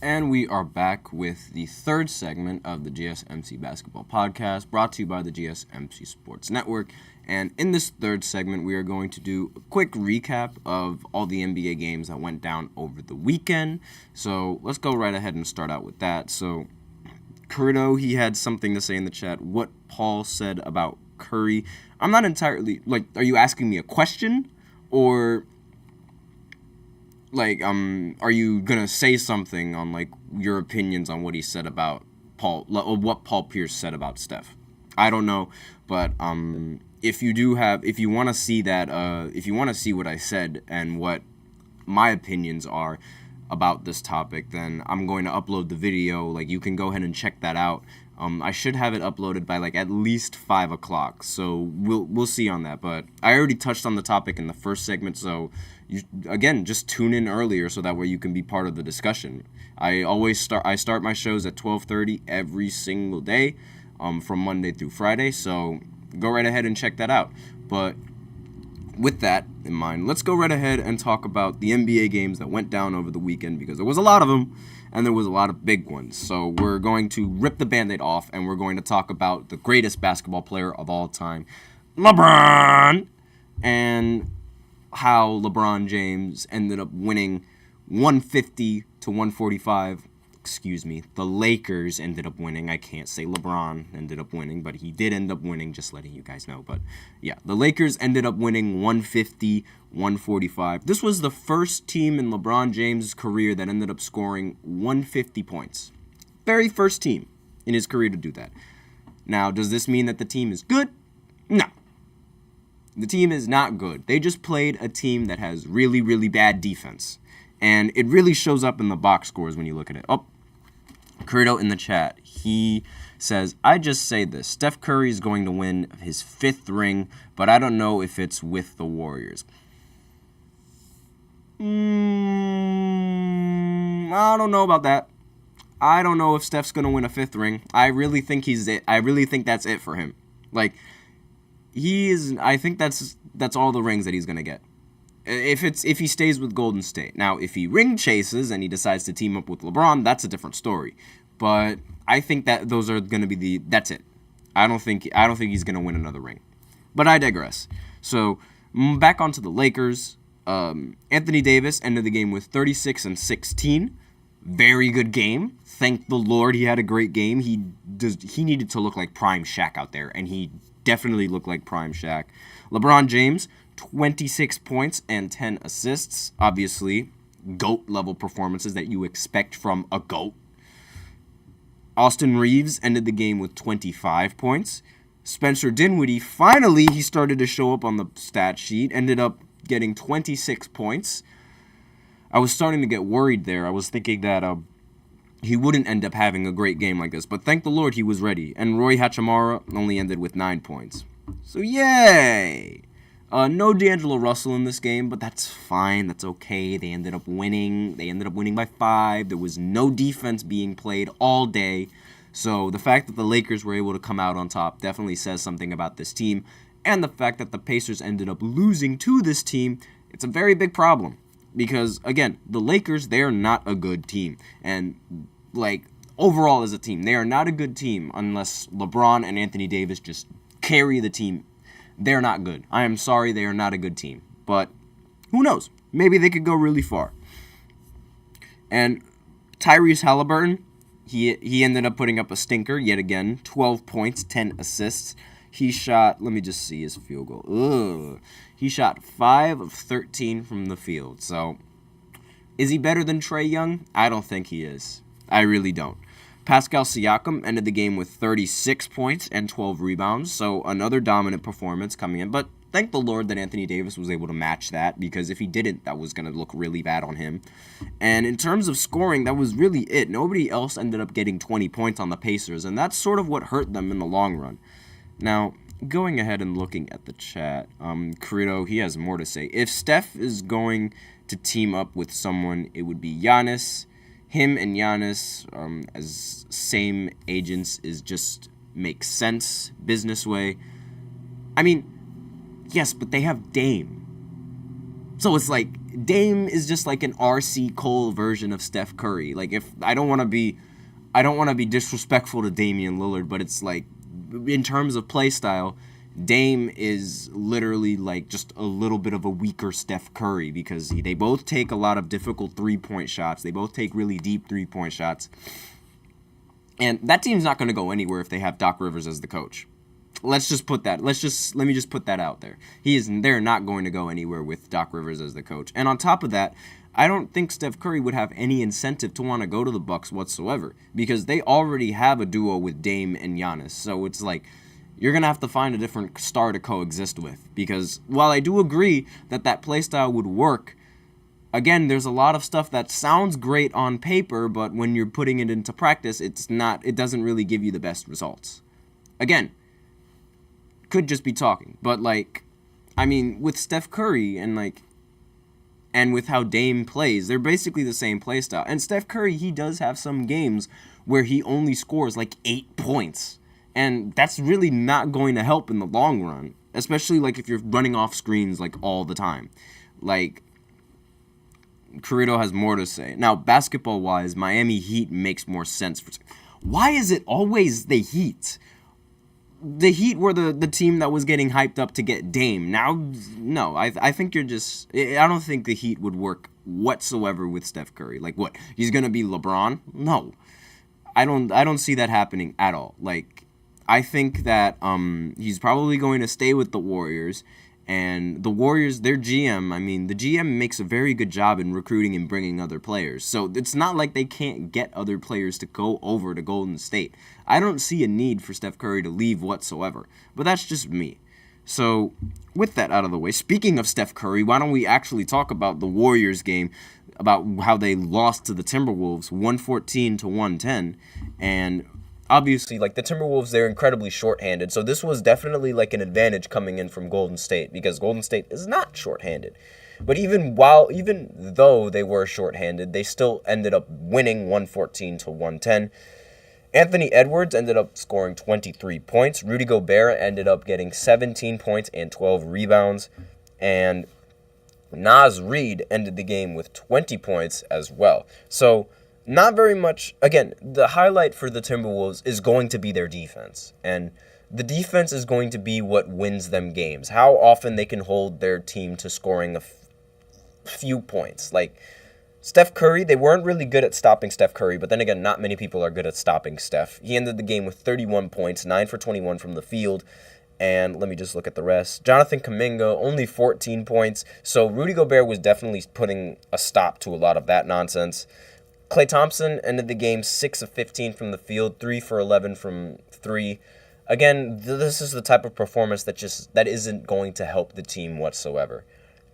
And we are back with the third segment of the GSMC Basketball Podcast, brought to you by the GSMC Sports Network. And in this third segment, we are going to do a quick recap of all the NBA games that went down over the weekend. So let's go right ahead and start out with that. So Curito, he had something to say in the chat. What Paul said about Curry. I'm not entirely, are you asking me a question? Or, are you going to say something on, your opinions on what he said about Paul, or what Paul Pierce said about Steph? I don't know, but, if you want to see that, if you want to see what I said and what my opinions are about this topic, then I'm going to upload the video. You can go ahead and check that out. I should have it uploaded by at least 5 o'clock, so we'll see on that. But I already touched on the topic in the first segment, so just tune in earlier so that way you can be part of the discussion. I start my shows at 12:30 every single day, from Monday through Friday. So go right ahead and check that out. But with that in mind, let's go right ahead and talk about the NBA games that went down over the weekend, because there was a lot of them, and there was a lot of big ones. So we're going to rip the Band-Aid off, and we're going to talk about the greatest basketball player of all time, LeBron, and how LeBron James ended up winning 150 to 145. The Lakers ended up winning. I can't say LeBron ended up winning, but he did end up winning, just letting you guys know. But yeah, the Lakers ended up winning 150-145. This was the first team in LeBron James' career that ended up scoring 150 points. Very first team in his career to do that. Now, does this mean that the team is good? No. The team is not good. They just played a team that has really, really bad defense. And it really shows up in the box scores when you look at it. Oh, Curito in the chat, he says, I just say this. Steph Curry is going to win his 5th ring, but I don't know if it's with the Warriors. I don't know about that. I don't know if Steph's going to win a 5th ring. I really think he's it. I really think that's it for him. I think that's all the rings that he's going to get. If he stays with Golden State. Now, if he ring chases and he decides to team up with LeBron, that's a different story. But I think that those are going to be that's it. I don't think he's going to win another ring. But I digress. So, back onto the Lakers. Anthony Davis ended the game with 36 and 16. Very good game. Thank the Lord he had a great game. He needed to look like prime Shaq out there, and he definitely looked like prime Shaq. LeBron James, 26 points and 10 assists. Obviously, GOAT-level performances that you expect from a GOAT. Austin Reeves ended the game with 25 points. Spencer Dinwiddie, finally, he started to show up on the stat sheet, ended up getting 26 points. I was starting to get worried there. I was thinking that he wouldn't end up having a great game like this, but thank the Lord he was ready. And Roy Hachimura only ended with 9 points. So, yay! No D'Angelo Russell in this game, but that's fine. That's okay. They ended up winning. They ended up winning by 5. There was no defense being played all day. So the fact that the Lakers were able to come out on top definitely says something about this team. And the fact that the Pacers ended up losing to this team, it's a very big problem. Because, again, the Lakers, they're not a good team. And, overall as a team, they are not a good team unless LeBron and Anthony Davis just carry the team. They're not good. I am sorry, they are not a good team. But who knows? Maybe they could go really far. And Tyrese Halliburton, he ended up putting up a stinker yet again. 12 points, 10 assists. He shot, let me just see his field goal. He shot 5 of 13 from the field. So, is he better than Trae Young? I don't think he is. I really don't. Pascal Siakam ended the game with 36 points and 12 rebounds, so another dominant performance coming in. But thank the Lord that Anthony Davis was able to match that, because if he didn't, that was going to look really bad on him. And in terms of scoring, that was really it. Nobody else ended up getting 20 points on the Pacers, and that's sort of what hurt them in the long run. Now, going ahead and looking at the chat, Curito, he has more to say. If Steph is going to team up with someone, it would be Giannis. Him and Giannis as same agents is just makes sense business way. I mean, yes, but they have Dame. So it's like Dame is just like an RC Cole version of Steph Curry. If I don't want to be disrespectful to Damian Lillard, but it's like in terms of play style, Dame is literally like just a little bit of a weaker Steph Curry because they both take a lot of difficult three-point shots. They both take really deep three-point shots. And that team's not going to go anywhere if they have Doc Rivers as the coach. Let me just put that out there. They're not going to go anywhere with Doc Rivers as the coach. And on top of that, I don't think Steph Curry would have any incentive to want to go to the Bucks whatsoever because they already have a duo with Dame and Giannis. So it's like you're going to have to find a different star to coexist with because while I do agree that playstyle would work, again, there's a lot of stuff that sounds great on paper, but when you're putting it into practice, it doesn't really give you the best results. Again, could just be talking, but with Steph Curry and with how Dame plays, they're basically the same play style. And Steph Curry, he does have some games where he only scores 8 points. And that's really not going to help in the long run, especially if you're running off screens all the time. Carrito has more to say. Now, basketball-wise, Miami Heat makes more sense. Why is it always the Heat? The Heat were the team that was getting hyped up to get Dame. Now, no, I think you're just... I don't think the Heat would work whatsoever with Steph Curry. What? He's going to be LeBron? No. I don't see that happening at all. I think that he's probably going to stay with the Warriors. And the Warriors, their GM, the GM makes a very good job in recruiting and bringing other players. So it's not like they can't get other players to go over to Golden State. I don't see a need for Steph Curry to leave whatsoever. But that's just me. So with that out of the way, speaking of Steph Curry, why don't we actually talk about the Warriors game, about how they lost to the Timberwolves 114-110. And obviously, the Timberwolves, they're incredibly shorthanded, so this was definitely an advantage coming in from Golden State because Golden State is not shorthanded. But even though they were shorthanded, they still ended up winning 114-110. Anthony Edwards ended up scoring 23 points. Rudy Gobert ended up getting 17 points and 12 rebounds. And Naz Reid ended the game with 20 points as well. So not very much. Again, the highlight for the Timberwolves is going to be their defense. And the defense is going to be what wins them games. How often they can hold their team to scoring a few points. Steph Curry, they weren't really good at stopping Steph Curry, but then again, not many people are good at stopping Steph. He ended the game with 31 points, 9 for 21 from the field. And let me just look at the rest. Jonathan Kuminga, only 14 points. So Rudy Gobert was definitely putting a stop to a lot of that nonsense. Klay Thompson ended the game 6 of 15 from the field, 3 for 11 from 3. Again, this is the type of performance that isn't going to help the team whatsoever.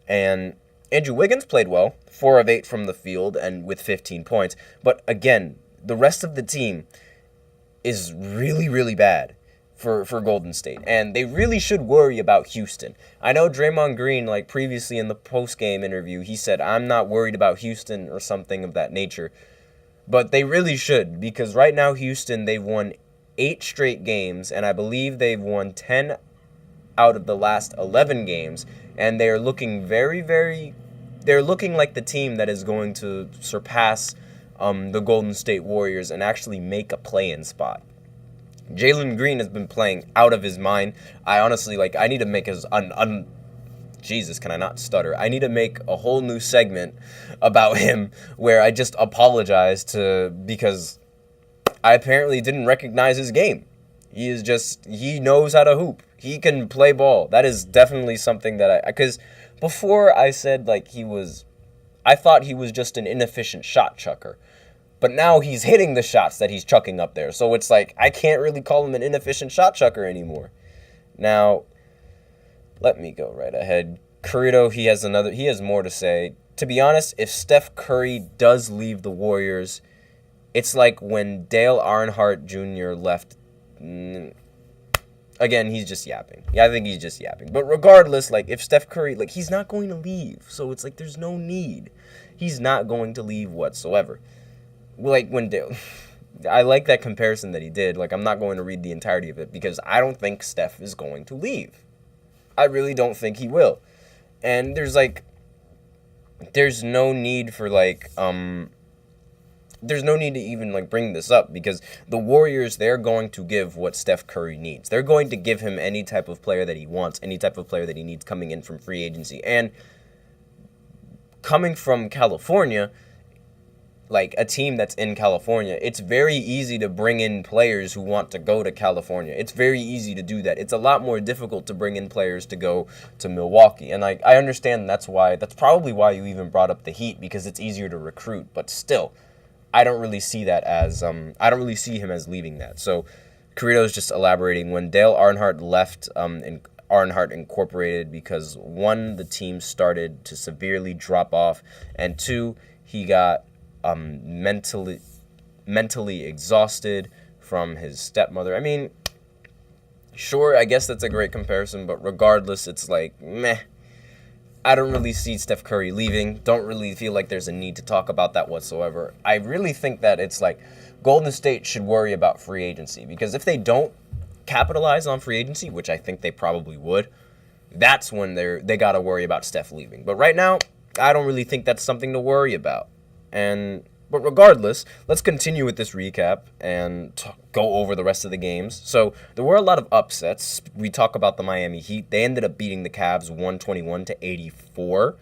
And Andrew Wiggins played well, 4 of 8 from the field and with 15 points. But again, the rest of the team is really, really bad for Golden State. And they really should worry about Houston. I know Draymond Green, previously in the post-game interview, he said, I'm not worried about Houston or something of that nature. But they really should, because right now Houston, they've won 8 straight games, and I believe they've won 10 out of the last 11 games, and they're looking they're looking like the team that is going to surpass the Golden State Warriors and actually make a play-in spot. Jalen Green has been playing out of his mind. I honestly, I need to make Jesus, can I not stutter? I need to make a whole new segment about him where I just apologize because I apparently didn't recognize his game. He knows how to hoop. He can play ball. That is definitely something that because before I said, I thought he was just an inefficient shot chucker. But now he's hitting the shots that he's chucking up there. So it's I can't really call him an inefficient shot chucker anymore. Now, let me go right ahead. Carrito, he has more to say. To be honest, if Steph Curry does leave the Warriors, it's like when Dale Earnhardt Jr. left. Again, he's just yapping. Yeah, I think he's just yapping. But regardless, if Steph Curry, he's not going to leave. So it's there's no need. He's not going to leave whatsoever. When Dale... I like that comparison that he did. I'm not going to read the entirety of it because I don't think Steph is going to leave. I really don't think he will. And there's no need for there's no need to even like bring this up because the Warriors, they're going to give what Steph Curry needs. They're going to give him any type of player that he wants, any type of player that he needs coming in from free agency. And coming from California, like a team that's in California, it's very easy to bring in players who want to go to California. It's very easy to do that. It's a lot more difficult to bring in players to go to Milwaukee. And I understand that's probably why you even brought up the Heat, because it's easier to recruit. But still, I don't really see that as I don't really see him as leaving that. So Carrito's just elaborating. When Dale Earnhardt left Earnhardt Incorporated, because 1, the team started to severely drop off, and 2, he got mentally exhausted from his stepmother. I mean, sure, I guess that's a great comparison, but regardless, it's like, meh. I don't really see Steph Curry leaving. Don't really feel like there's a need to talk about that whatsoever. I really think that it's like Golden State should worry about free agency, because if they don't capitalize on free agency, which I think they probably would, that's when they got to worry about Steph leaving. But right now, I don't really think that's something to worry about. But regardless, let's continue with this recap and go over the rest of the games. So there were a lot of upsets. We talk about the Miami Heat. They ended up beating the Cavs 121-84.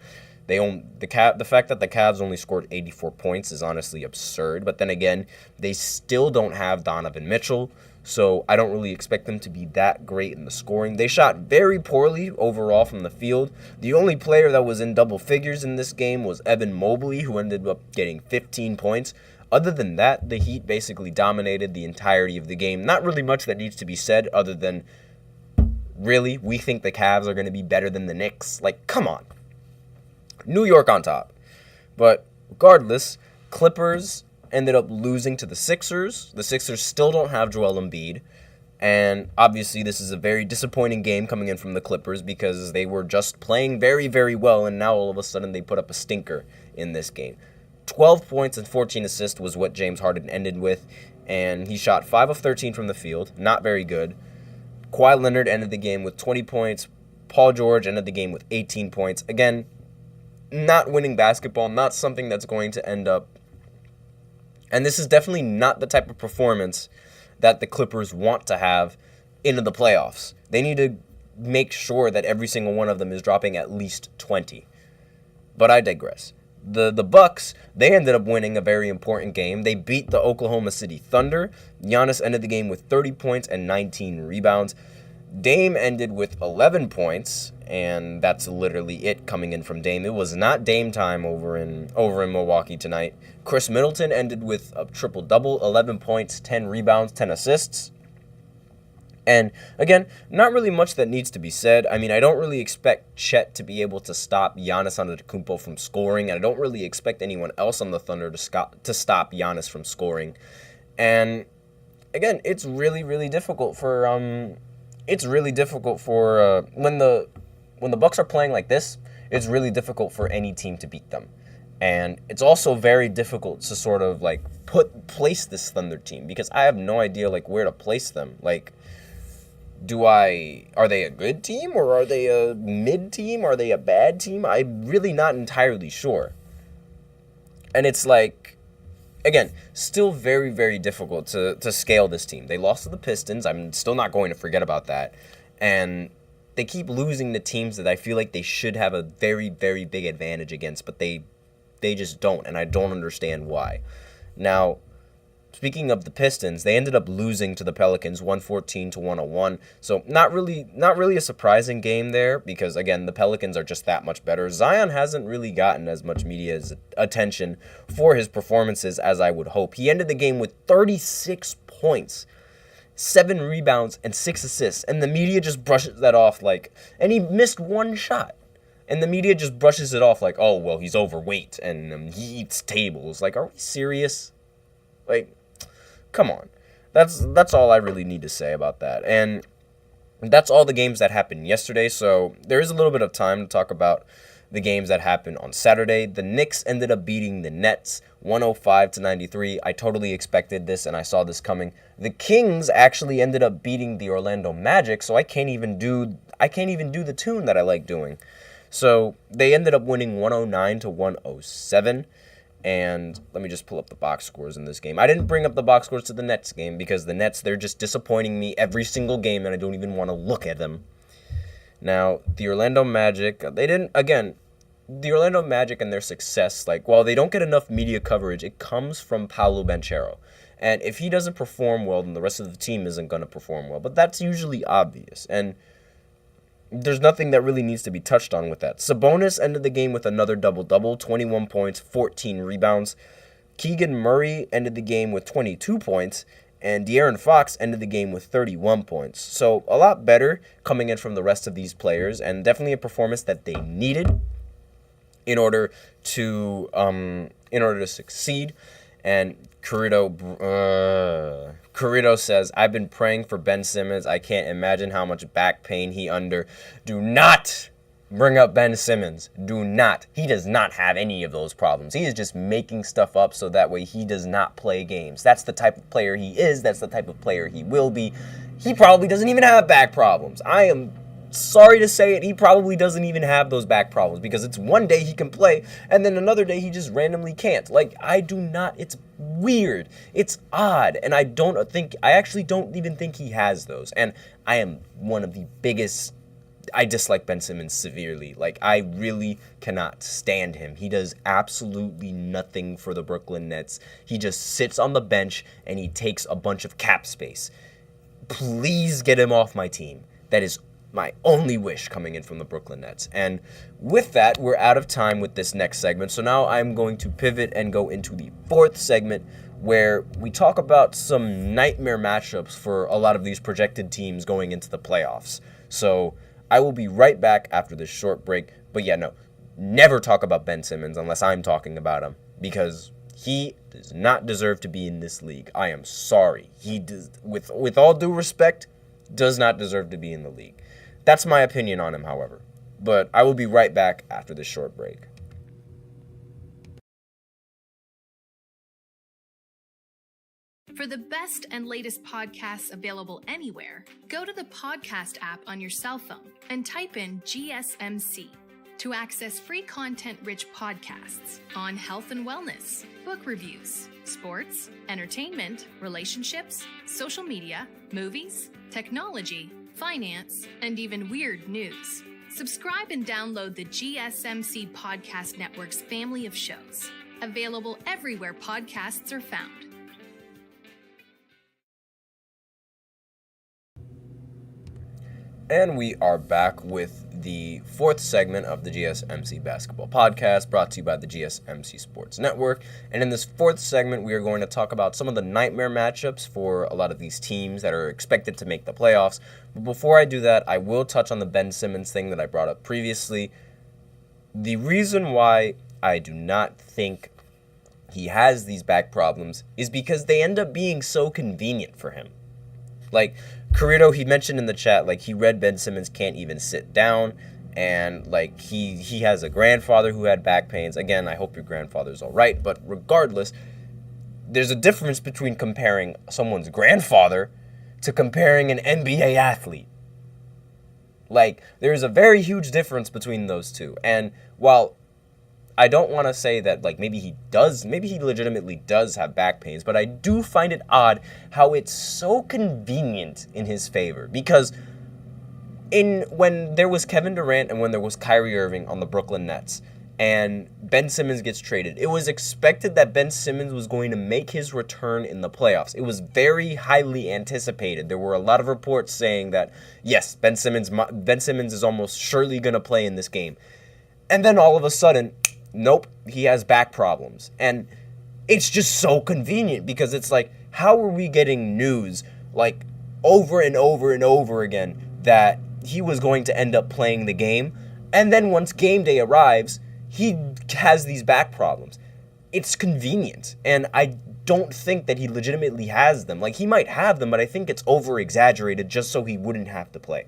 The fact that the Cavs only scored 84 points is honestly absurd. But then again, they still don't have Donovan Mitchell, so I don't really expect them to be that great in the scoring. They shot very poorly overall from the field. The only player that was in double figures in this game was Evan Mobley, who ended up getting 15 points. Other than that, the Heat basically dominated the entirety of the game. Not really much that needs to be said other than, really, we think the Cavs are going to be better than the Knicks? Like, come on. New York on top. But regardless, Clippers ended up losing to the Sixers. The Sixers still don't have Joel Embiid. And obviously this is a very disappointing game coming in from the Clippers, because they were just playing very, very well, and now all of a sudden they put up a stinker in this game. 12 points and 14 assists was what James Harden ended with, and he shot 5 of 13 from the field. Not very good. Kawhi Leonard ended the game with 20 points. Paul George ended the game with 18 points. Again, not winning basketball, not something that's going to end up. And this is definitely not the type of performance that the Clippers want to have into the playoffs. They need to make sure that every single one of them is dropping at least 20. But I digress. The Bucks, they ended up winning a very important game. They beat the Oklahoma City Thunder. Giannis ended the game with 30 points and 19 rebounds. Dame ended with 11 points, and that's literally it coming in from Dame. It was not Dame time over in Milwaukee tonight. Chris Middleton ended with a triple-double, 11 points, 10 rebounds, 10 assists. And again, not really much that needs to be said. I mean, I don't really expect Chet to be able to stop Giannis Antetokounmpo from scoring, and I don't really expect anyone else on the Thunder to stop Giannis from scoring. And again, it's really, really difficult for when the Bucks are playing like this. It's really difficult for any team to beat them. And it's also very difficult to sort of like place this Thunder team, because I have no idea like where to place them. Like, are they a good team, or are they a mid team? Are they a bad team? I'm really not entirely sure. And it's like, again, still very, very difficult to scale this team. They lost to the Pistons. I'm still not going to forget about that. And they keep losing to teams that I feel like they should have a very, very big advantage against, but they just don't, and I don't understand why. Now, speaking of the Pistons, they ended up losing to the Pelicans 114-101. So not really a surprising game there, because again, the Pelicans are just that much better. Zion hasn't really gotten as much media attention for his performances as I would hope. He ended the game with 36 points, 7 rebounds, and 6 assists, and the media just brushes that off and he missed one shot. And the media just brushes it off like, oh, well, he's overweight and he eats tables. Like, are we serious? Like, come on. That's all I really need to say about that. And that's all the games that happened yesterday. So there is a little bit of time to talk about the games that happened on Saturday. The Knicks ended up beating the Nets 105-93. I totally expected this, and I saw this coming. The Kings actually ended up beating the Orlando Magic, so I can't even do the tune that I like doing. So they ended up winning 109-107. And let me just pull up the box scores in this game. I didn't bring up the box scores to the Nets game because the Nets, they're just disappointing me every single game, and I don't even want to look at them. Now, the Orlando Magic, the Orlando Magic and their success, like, while they don't get enough media coverage, it comes from Paolo Banchero. And if he doesn't perform well, then the rest of the team isn't going to perform well. But that's usually obvious. And there's nothing that really needs to be touched on with that. Sabonis ended the game with another double-double, 21 points, 14 rebounds. Keegan Murray ended the game with 22 points. And De'Aaron Fox ended the game with 31 points. So a lot better coming in from the rest of these players. And definitely a performance that they needed in order to succeed. And Carrito says, I've been praying for Ben Simmons. I can't imagine how much back pain he under. Do not bring up Ben Simmons. Do not. He does not have any of those problems. He is just making stuff up so that way he does not play games. That's the type of player he is. That's the type of player he will be. He probably doesn't even have back problems. I am sorry to say it, he probably doesn't even have those back problems because it's one day he can play and then another day he just randomly can't. Like, it's weird. It's odd. And I actually don't even think he has those. And I am one of the biggest, I dislike Ben Simmons severely. Like, I really cannot stand him. He does absolutely nothing for the Brooklyn Nets. He just sits on the bench and he takes a bunch of cap space. Please get him off my team. That is my only wish coming in from the Brooklyn Nets. And with that, we're out of time with this next segment. So now I'm going to pivot and go into the fourth segment where we talk about some nightmare matchups for a lot of these projected teams going into the playoffs. So I will be right back after this short break. But yeah, no, never talk about Ben Simmons unless I'm talking about him because he does not deserve to be in this league. I am sorry. He does, with all due respect, does not deserve to be in the league. That's my opinion on him, however. But I will be right back after this short break. For the best and latest podcasts available anywhere, go to the podcast app on your cell phone and type in GSMC to access free content-rich podcasts on health and wellness, book reviews, sports, entertainment, relationships, social media, movies, technology, finance, and even weird news. Subscribe and download the GSMC Podcast Network's family of shows, available everywhere podcasts are found. And we are back with the fourth segment of the GSMC Basketball Podcast, brought to you by the GSMC Sports Network. And in this fourth segment, we are going to talk about some of the nightmare matchups for a lot of these teams that are expected to make the playoffs. But before I do that, I will touch on the Ben Simmons thing that I brought up previously. The reason why I do not think he has these back problems is because they end up being so convenient for him. Like, Carrito, he mentioned in the chat, like, he read Ben Simmons can't even sit down, and, like, he has a grandfather who had back pains. Again, I hope your grandfather's all right, but regardless, there's a difference between comparing someone's grandfather to comparing an NBA athlete. Like, there's a very huge difference between those two, and while I don't want to say that, like, maybe he legitimately does have back pains, but I do find it odd how it's so convenient in his favor. Because when there was Kevin Durant and when there was Kyrie Irving on the Brooklyn Nets, and Ben Simmons gets traded, it was expected that Ben Simmons was going to make his return in the playoffs. It was very highly anticipated. There were a lot of reports saying that, yes, Ben Simmons is almost surely going to play in this game. And then all of a sudden, nope, he has back problems. And it's just so convenient because it's like, how are we getting news like over and over and over again that he was going to end up playing the game? And then once game day arrives, he has these back problems. It's convenient. And I don't think that he legitimately has them. Like, he might have them, but I think it's over-exaggerated just so he wouldn't have to play.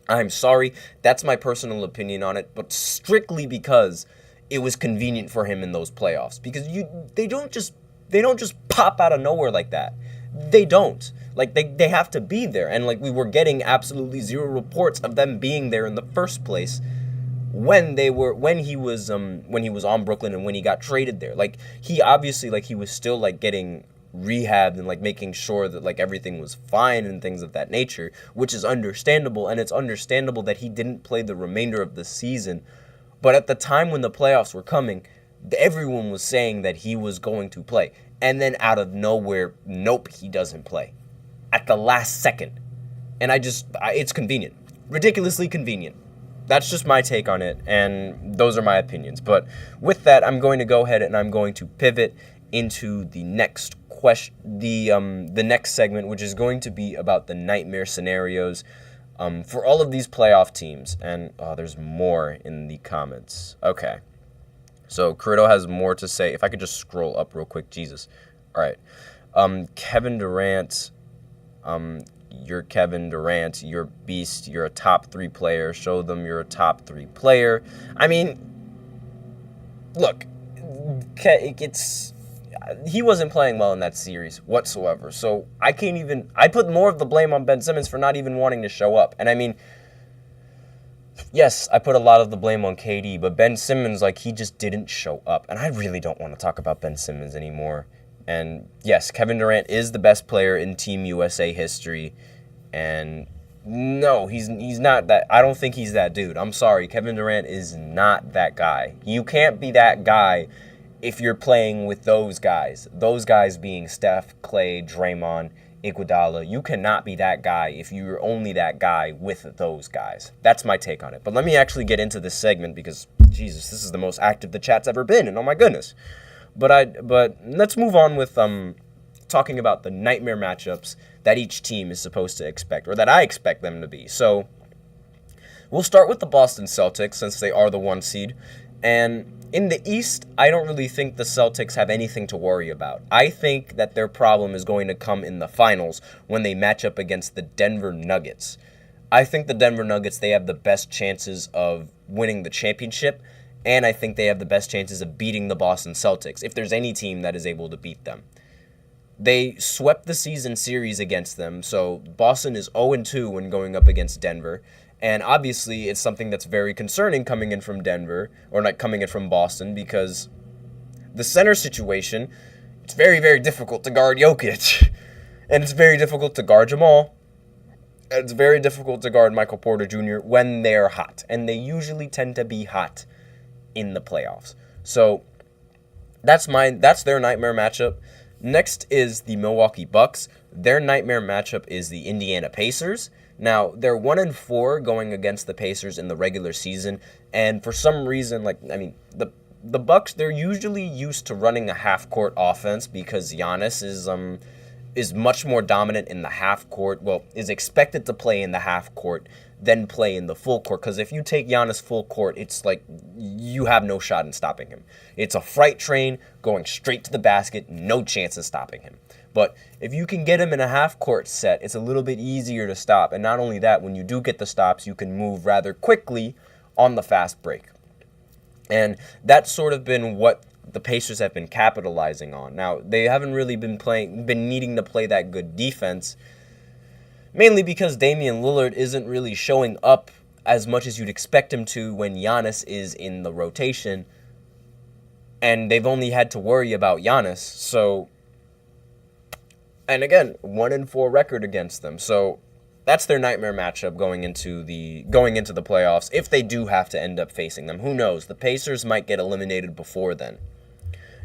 I'm sorry. That's my personal opinion on it, but strictly because it was convenient for him in those playoffs. Because they don't just pop out of nowhere like that. They don't. Like, they have to be there. And, like, we were getting absolutely zero reports of them being there in the first place when he was on Brooklyn and when he got traded there. Like, he obviously, like, he was still, like, getting rehabbed and, like, making sure that, like, everything was fine and things of that nature, which is understandable, and it's understandable that he didn't play the remainder of the season. But at the time when the playoffs were coming, everyone was saying that he was going to play. And then out of nowhere, nope, he doesn't play. At the last second. And it's convenient. Ridiculously convenient. That's just my take on it, and those are my opinions. But with that, I'm going to go ahead and I'm going to pivot into the next question, the next segment, which is going to be about the nightmare scenarios for all of these playoff teams. And there's more in the comments. Okay. So Corrido has more to say. If I could just scroll up real quick, Jesus. All right. Kevin Durant, you're Kevin Durant, you're a beast, you're a top 3 player, show them you're a top 3 player. I mean, look, he wasn't playing well in that series whatsoever, so I put more of the blame on Ben Simmons for not even wanting to show up. And I mean, yes, I put a lot of the blame on KD, but Ben Simmons, like, he just didn't show up, and I really don't want to talk about Ben Simmons anymore. And yes, Kevin Durant is the best player in Team USA history. And no, he's not that. I don't think he's that dude. I'm sorry. Kevin Durant is not that guy. You can't be that guy if you're playing with those guys. Those guys being Steph, Clay, Draymond, Iguodala. You cannot be that guy if you're only that guy with those guys. That's my take on it. But let me actually get into this segment because, Jesus, this is the most active the chat's ever been. And oh my goodness. But let's move on with talking about the nightmare matchups that each team is supposed to expect, or that I expect them to be. So we'll start with the Boston Celtics, since they are the 1 seed. And in the East, I don't really think the Celtics have anything to worry about. I think that their problem is going to come in the finals when they match up against the Denver Nuggets. I think the Denver Nuggets, they have the best chances of winning the championship, and I think they have the best chances of beating the Boston Celtics, if there's any team that is able to beat them. They swept the season series against them, so Boston is 0-2 when going up against Denver. And obviously, it's something that's very concerning coming in from Denver, or not coming in from Boston, because the center situation, it's very, very difficult to guard Jokic. And it's very difficult to guard Jamal. And it's very difficult to guard Michael Porter Jr. when they're hot. And they usually tend to be hot in the playoffs. So that's their nightmare matchup. Next is the Milwaukee Bucks. Their nightmare matchup is the Indiana Pacers. Now, they're 1-4 going against the Pacers in the regular season, and for some reason, the Bucks, they're usually used to running a half-court offense because Giannis is much more dominant in the half court. Well, is expected to play in the half court than play in the full court. Because if you take Giannis full court, it's like you have no shot in stopping him. It's a freight train going straight to the basket, no chance of stopping him. But if you can get him in a half court set, it's a little bit easier to stop. And not only that, when you do get the stops, you can move rather quickly on the fast break. And that's sort of been what the Pacers have been capitalizing on. Now, they haven't really been needing to play that good defense, mainly because Damian Lillard isn't really showing up as much as you'd expect him to when Giannis is in the rotation. And they've only had to worry about Giannis. So, and again, 1-4 record against them. So that's their nightmare matchup going into the playoffs. If they do have to end up facing them, who knows? The Pacers might get eliminated before then.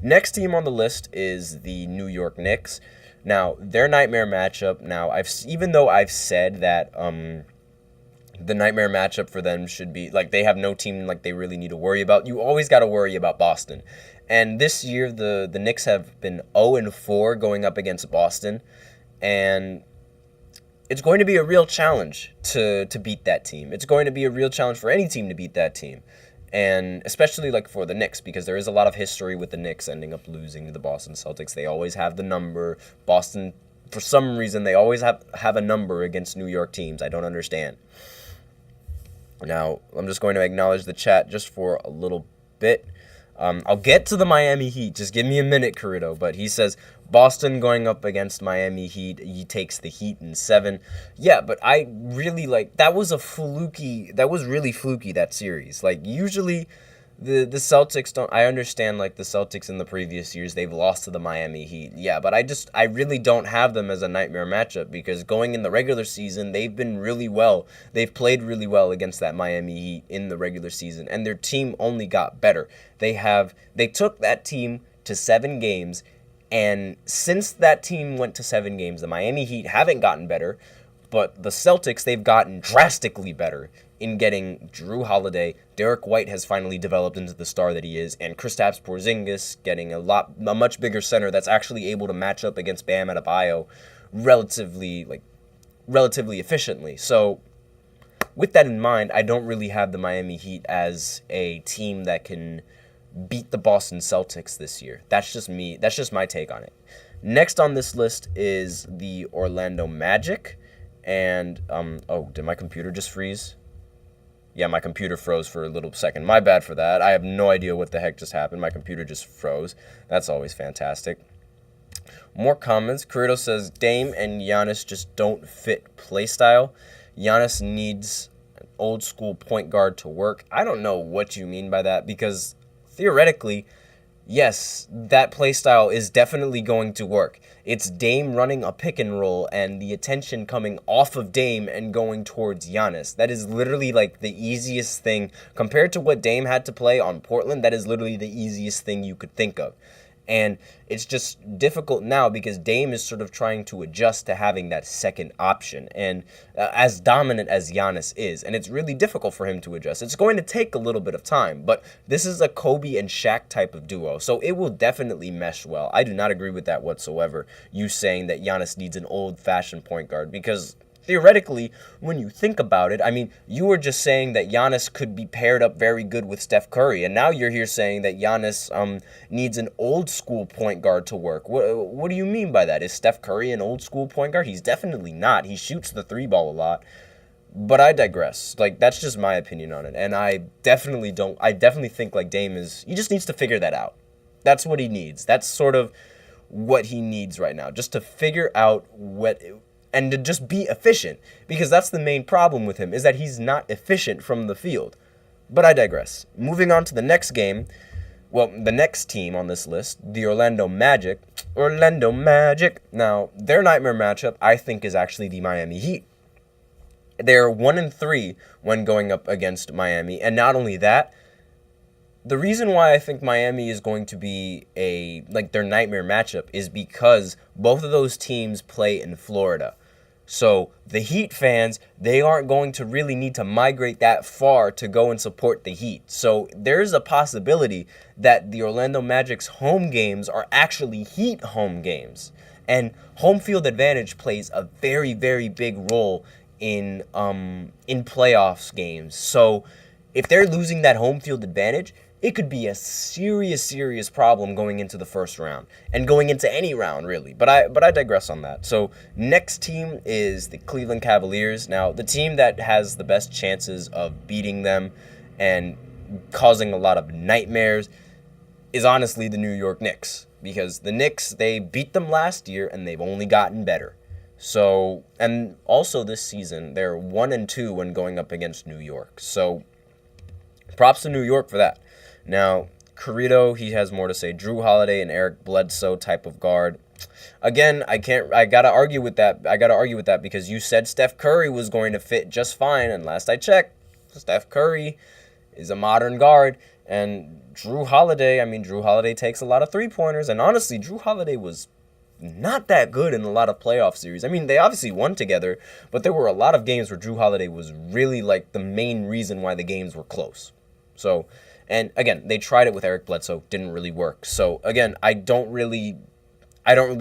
Next team on the list is the New York Knicks. Now, their nightmare matchup. Now, even though I've said that the nightmare matchup for them should be like they have no team like they really need to worry about. You always got to worry about Boston. And this year, the Knicks have been 0-4 going up against Boston, and it's going to be a real challenge to beat that team. It's going to be a real challenge for any team to beat that team, and especially like for the Knicks, because there is a lot of history with the Knicks ending up losing to the Boston Celtics. They always have the number. Boston, for some reason, they always have a number against New York teams. I don't understand. Now, I'm just going to acknowledge the chat just for a little bit. I'll get to the Miami Heat. Just give me a minute, Carrito. But he says, Boston going up against Miami Heat. He takes the Heat in 7. Yeah, but I really that was really fluky, that series. Usually the Celtics don't. I understand the Celtics in the previous years, they've lost to the Miami Heat. Yeah, but I really don't have them as a nightmare matchup, because going in the regular season, they've been really well. They've played really well against that Miami Heat in the regular season, and their team only got better. They took that team to 7 games, and since that team went to 7 games, the Miami Heat haven't gotten better, but the Celtics, they've gotten drastically better in getting Drew Holiday. Derek White has finally developed into the star that he is, and Kristaps Porzingis getting a much bigger center that's actually able to match up against Bam Adebayo relatively efficiently. So with that in mind, I don't really have the Miami Heat as a team that can beat the Boston Celtics this year. That's just me. That's just my take on it. Next on this list is the Orlando Magic. And, did my computer just freeze? Yeah, my computer froze for a little second. My bad for that. I have no idea what the heck just happened. My computer just froze. That's always fantastic. More comments. Carrito says, Dame and Giannis just don't fit playstyle. Giannis needs an old school point guard to work. I don't know what you mean by that, because theoretically, yes, that playstyle is definitely going to work. It's Dame running a pick and roll and the attention coming off of Dame and going towards Giannis. That is literally the easiest thing. Compared to what Dame had to play on Portland, that is literally the easiest thing you could think of. And it's just difficult now because Dame is sort of trying to adjust to having that second option, and as dominant as Giannis is, and it's really difficult for him to adjust. It's going to take a little bit of time, but this is a Kobe and Shaq type of duo, so it will definitely mesh well. I do not agree with that whatsoever, you saying that Giannis needs an old-fashioned point guard, because theoretically, when you think about it, I mean, you were just saying that Giannis could be paired up very good with Steph Curry, and now you're here saying that Giannis needs an old-school point guard to work. What do you mean by that? Is Steph Curry an old-school point guard? He's definitely not. He shoots the 3-ball a lot. But I digress. That's just my opinion on it, and I definitely think, Dame he just needs to figure that out. That's what he needs. That's sort of what he needs right now, just to figure out and to just be efficient, because that's the main problem with him, is that he's not efficient from the field. But I digress. Moving on to the next game, the next team on this list, the Orlando Magic. Now, their nightmare matchup, I think, is actually the Miami Heat. They're 1-3 when going up against Miami, and not only that, the reason why I think Miami is going to be their nightmare matchup is because both of those teams play in Florida. So the Heat fans, they aren't going to really need to migrate that far to go and support the Heat. So there's a possibility that the Orlando Magic's home games are actually Heat home games. And home field advantage plays a very, very big role in playoffs games. So if they're losing that home field advantage, it could be a serious problem going into the first round and going into any round, really. But I digress on that. So next team is the Cleveland Cavaliers. Now, the team that has the best chances of beating them and causing a lot of nightmares is honestly the New York Knicks, because the Knicks, they beat them last year and they've only gotten better. So, and also this season, they're 1-2 when going up against New York. So props to New York for that. Now, Carrito, he has more to say. Drew Holiday and Eric Bledsoe type of guard. Again, I gotta argue with that because you said Steph Curry was going to fit just fine, and last I checked, Steph Curry is a modern guard, and Drew Holiday takes a lot of three-pointers, and honestly, Drew Holiday was not that good in a lot of playoff series. I mean, they obviously won together, but there were a lot of games where Drew Holiday was really the main reason why the games were close. So, and again, they tried it with Eric Bledsoe, didn't really work. So again, I don't really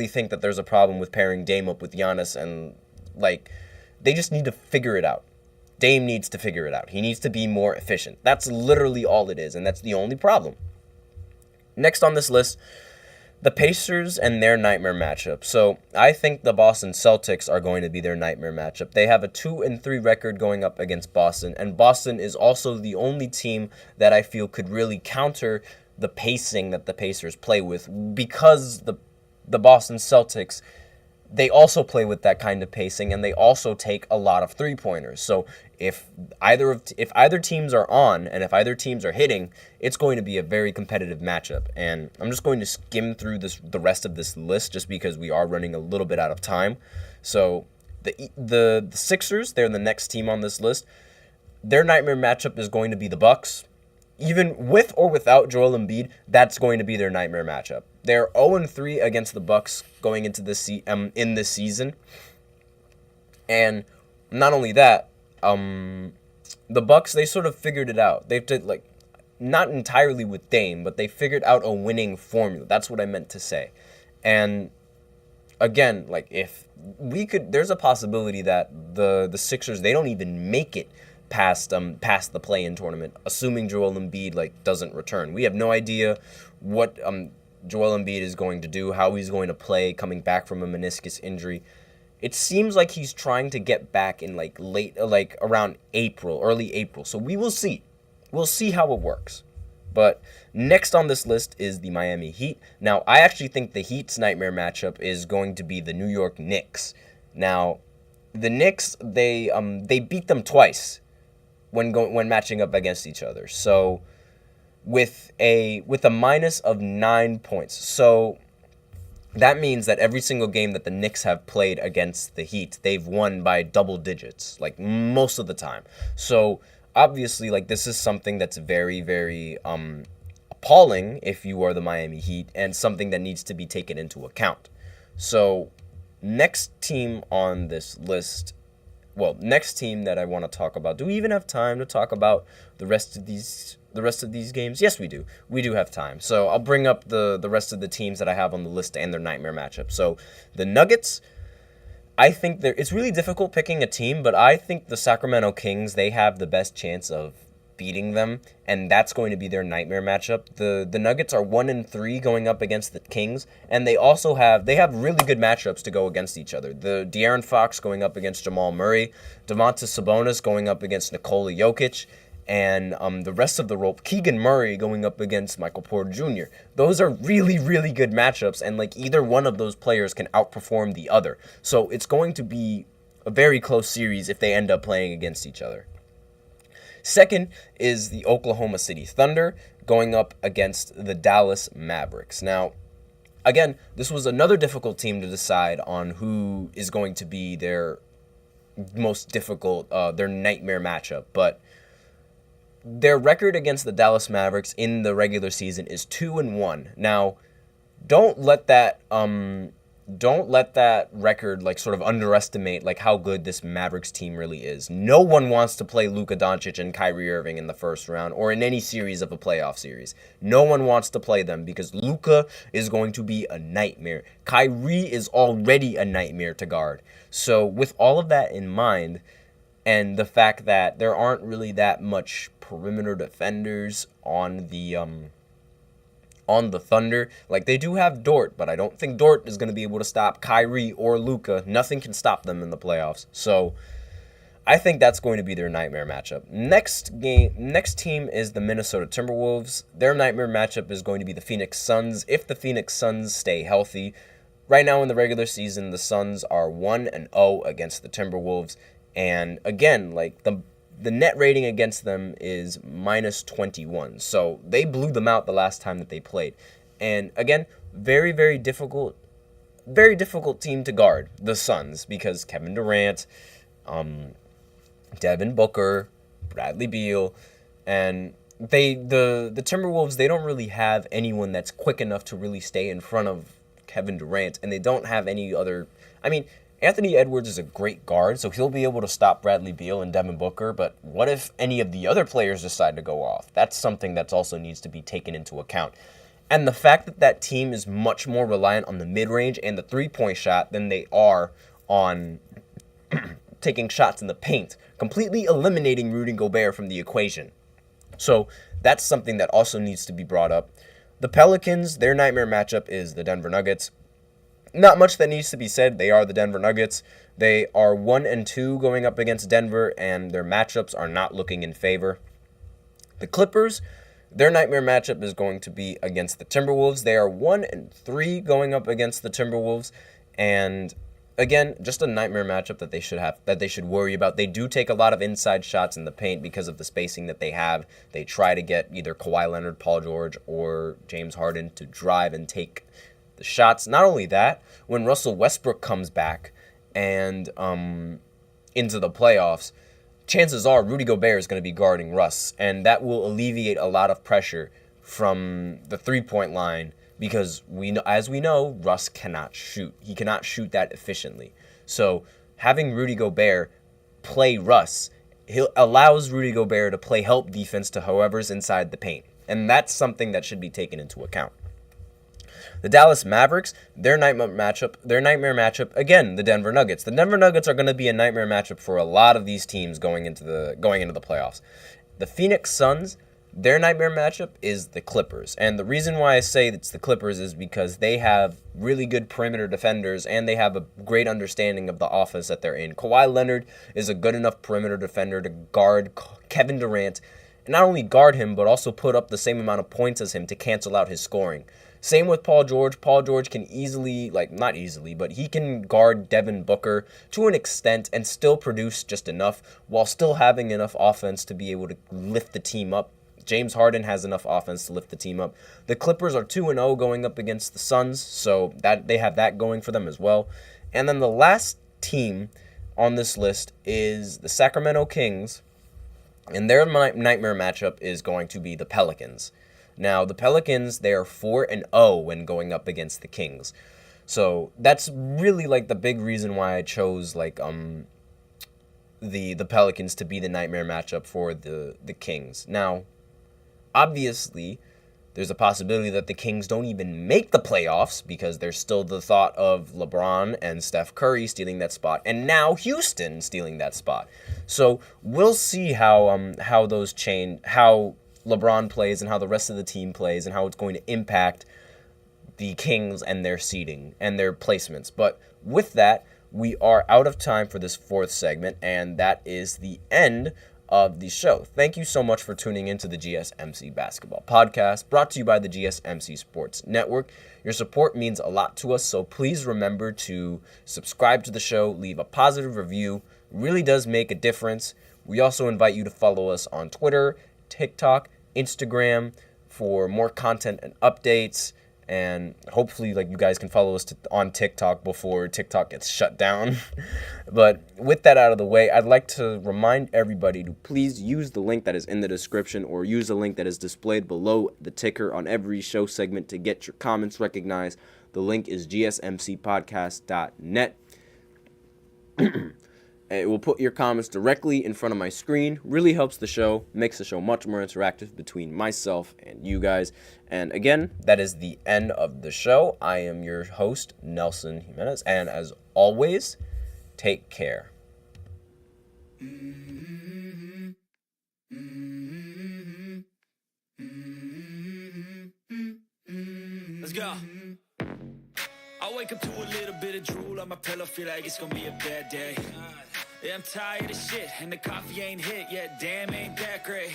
think that there's a problem with pairing Dame up with Giannis, and they just need to figure it out. Dame needs to figure it out. He needs to be more efficient. That's literally all it is, and that's the only problem. Next on this list, the Pacers and their nightmare matchup. So I think the Boston Celtics are going to be their nightmare matchup. They have a 2-3 record going up against Boston, and Boston is also the only team that I feel could really counter the pacing that the Pacers play with, because the Boston Celtics, they also play with that kind of pacing, and they also take a lot of three-pointers. So if either teams are on and if either teams are hitting, it's going to be a very competitive matchup. And I'm just going to skim through the rest of this list just because we are running a little bit out of time. So the Sixers, they're the next team on this list. Their nightmare matchup is going to be the Bucks. Even with or without Joel Embiid, that's going to be their nightmare matchup. They're 0-3 against the Bucks going into this in this season. And not only that, the Bucks, they sort of figured it out. They've did, like, not entirely with Dame, but they figured out a winning formula. That's what I meant to say. And again, like, if we could, there's a possibility that the Sixers, they don't even make it past the play-in tournament, assuming Joel Embiid doesn't return. We have no idea what Joel Embiid is going to do, how he's going to play coming back from a meniscus injury. It seems like he's trying to get back in around April, early April. So we will see. We'll see how it works. But next on this list is the Miami Heat. Now, I actually think the Heat's nightmare matchup is going to be the New York Knicks. Now, the Knicks, they beat them twice when matching up against each other. So with a minus of 9 points. So that means that every single game that the Knicks have played against the Heat, they've won by double digits, like most of the time. So obviously, this is something that's very, very appalling if you are the Miami Heat, and something that needs to be taken into account. So next team on this list, next team that I want to talk about. Do we even have time to talk about the rest of these games? Yes, we do. We do have time. So I'll bring up the rest of the teams that I have on the list and their nightmare matchup. So the Nuggets, I think it's really difficult picking a team, but I think the Sacramento Kings, they have the best chance of beating them, and that's going to be their nightmare matchup. The Nuggets are 1-3 going up against the Kings, and they have really good matchups to go against each other. The De'Aaron Fox going up against Jamal Murray, Domantas Sabonis going up against Nikola Jokic, and the rest of the rope, Keegan Murray going up against Michael Porter Jr. Those are really, really good matchups, and either one of those players can outperform the other. So it's going to be a very close series if they end up playing against each other. Second is the Oklahoma City Thunder going up against the Dallas Mavericks. Now, again, this was another difficult team to decide on who is going to be their most difficult, their nightmare matchup, but their record against the Dallas Mavericks in the regular season is 2-1. Now, don't let that record sort of underestimate how good this Mavericks team really is. No one wants to play Luka Doncic and Kyrie Irving in the first round or in any series of a playoff series. No one wants to play them because Luka is going to be a nightmare. Kyrie is already a nightmare to guard. So with all of that in mind, and the fact that there aren't really that much perimeter defenders on the Thunder, they do have Dort, but I don't think Dort is going to be able to stop Kyrie or Luka. Nothing can stop them in the playoffs. So I think that's going to be their nightmare matchup. Next team is the Minnesota Timberwolves. Their nightmare matchup is going to be the Phoenix Suns. If the Phoenix Suns stay healthy, right now in the regular season, the Suns are 1-0 against the Timberwolves. And again, the net rating against them is -21. So they blew them out the last time that they played. And again, very, very difficult team to guard, the Suns, because Kevin Durant, Devin Booker, Bradley Beal, and the Timberwolves, they don't really have anyone that's quick enough to really stay in front of Kevin Durant, and they don't have any other. Anthony Edwards is a great guard, so he'll be able to stop Bradley Beal and Devin Booker, but what if any of the other players decide to go off? That's something that also needs to be taken into account. And the fact that team is much more reliant on the mid-range and the three-point shot than they are on taking shots in the paint, completely eliminating Rudy Gobert from the equation. So that's something that also needs to be brought up. The Pelicans, their nightmare matchup is the Denver Nuggets. Not much that needs to be said. They are the Denver Nuggets. They are 1-2 going up against Denver, and their matchups are not looking in favor. The Clippers, Their nightmare matchup is going to be against the Timberwolves. They are 1-3 going up against the Timberwolves, and again, just a nightmare matchup that they should worry about. They do take a lot of inside shots in the paint because of the spacing that they have. They try to get either Kawhi Leonard, Paul George, or James Harden to drive and take the shots. Not only that, when Russell Westbrook comes back and into the playoffs, chances are Rudy Gobert is going to be guarding Russ, and that will alleviate a lot of pressure from the three-point line because as we know, Russ cannot shoot. He cannot shoot that efficiently. So having Rudy Gobert play Russ, allows Rudy Gobert to play help defense to whoever's inside the paint, and that's something that should be taken into account. The Dallas Mavericks, their nightmare matchup, again, the Denver Nuggets. The Denver Nuggets are going to be a nightmare matchup for a lot of these teams going into the playoffs. The Phoenix Suns, their nightmare matchup is the Clippers. And the reason why I say it's the Clippers is because they have really good perimeter defenders and they have a great understanding of the offense that they're in. Kawhi Leonard is a good enough perimeter defender to guard Kevin Durant, and not only guard him, but also put up the same amount of points as him to cancel out his scoring. Same with Paul George. Paul George can not easily, but he can guard Devin Booker to an extent and still produce just enough while still having enough offense to be able to lift the team up. James Harden has enough offense to lift the team up. The Clippers are 2-0 going up against the Suns, so that they have that going for them as well. And then the last team on this list is the Sacramento Kings, and their nightmare matchup is going to be the Pelicans. Now, the Pelicans, they are 4-0 when going up against the Kings. So that's really like the big reason why I chose the Pelicans to be the nightmare matchup for the Kings. Now, obviously, there's a possibility that the Kings don't even make the playoffs because there's still the thought of LeBron and Steph Curry stealing that spot, and now Houston stealing that spot. So we'll see how LeBron plays and how the rest of the team plays and how it's going to impact the Kings and their seeding and their placements. But with that, we are out of time for this fourth segment, and that is the end of the show. Thank you so much for tuning into the GSMC Basketball Podcast, brought to you by the GSMC Sports Network. Your support means a lot to us, so please remember to subscribe to the show, leave a positive review. It really does make a difference. We also invite you to follow us on Twitter, TikTok, Instagram for more content and updates, and hopefully you guys can follow us on TikTok before TikTok gets shut down. But with that out of the way, I'd like to remind everybody to please use the link that is in the description or use the link that is displayed below the ticker on every show segment to get your comments recognized. The link is gsmcpodcast.net. It will put your comments directly in front of my screen. Really helps the show, makes the show much more interactive between myself and you guys. And again, that is the end of the show. I am your host, Nelson Jimenez, and as always, take care. Let's go. I wake up to a little bit of drool on my pillow, feel like it's gonna be a bad day. Yeah, I'm tired of shit, and the coffee ain't hit yet, damn, ain't that great.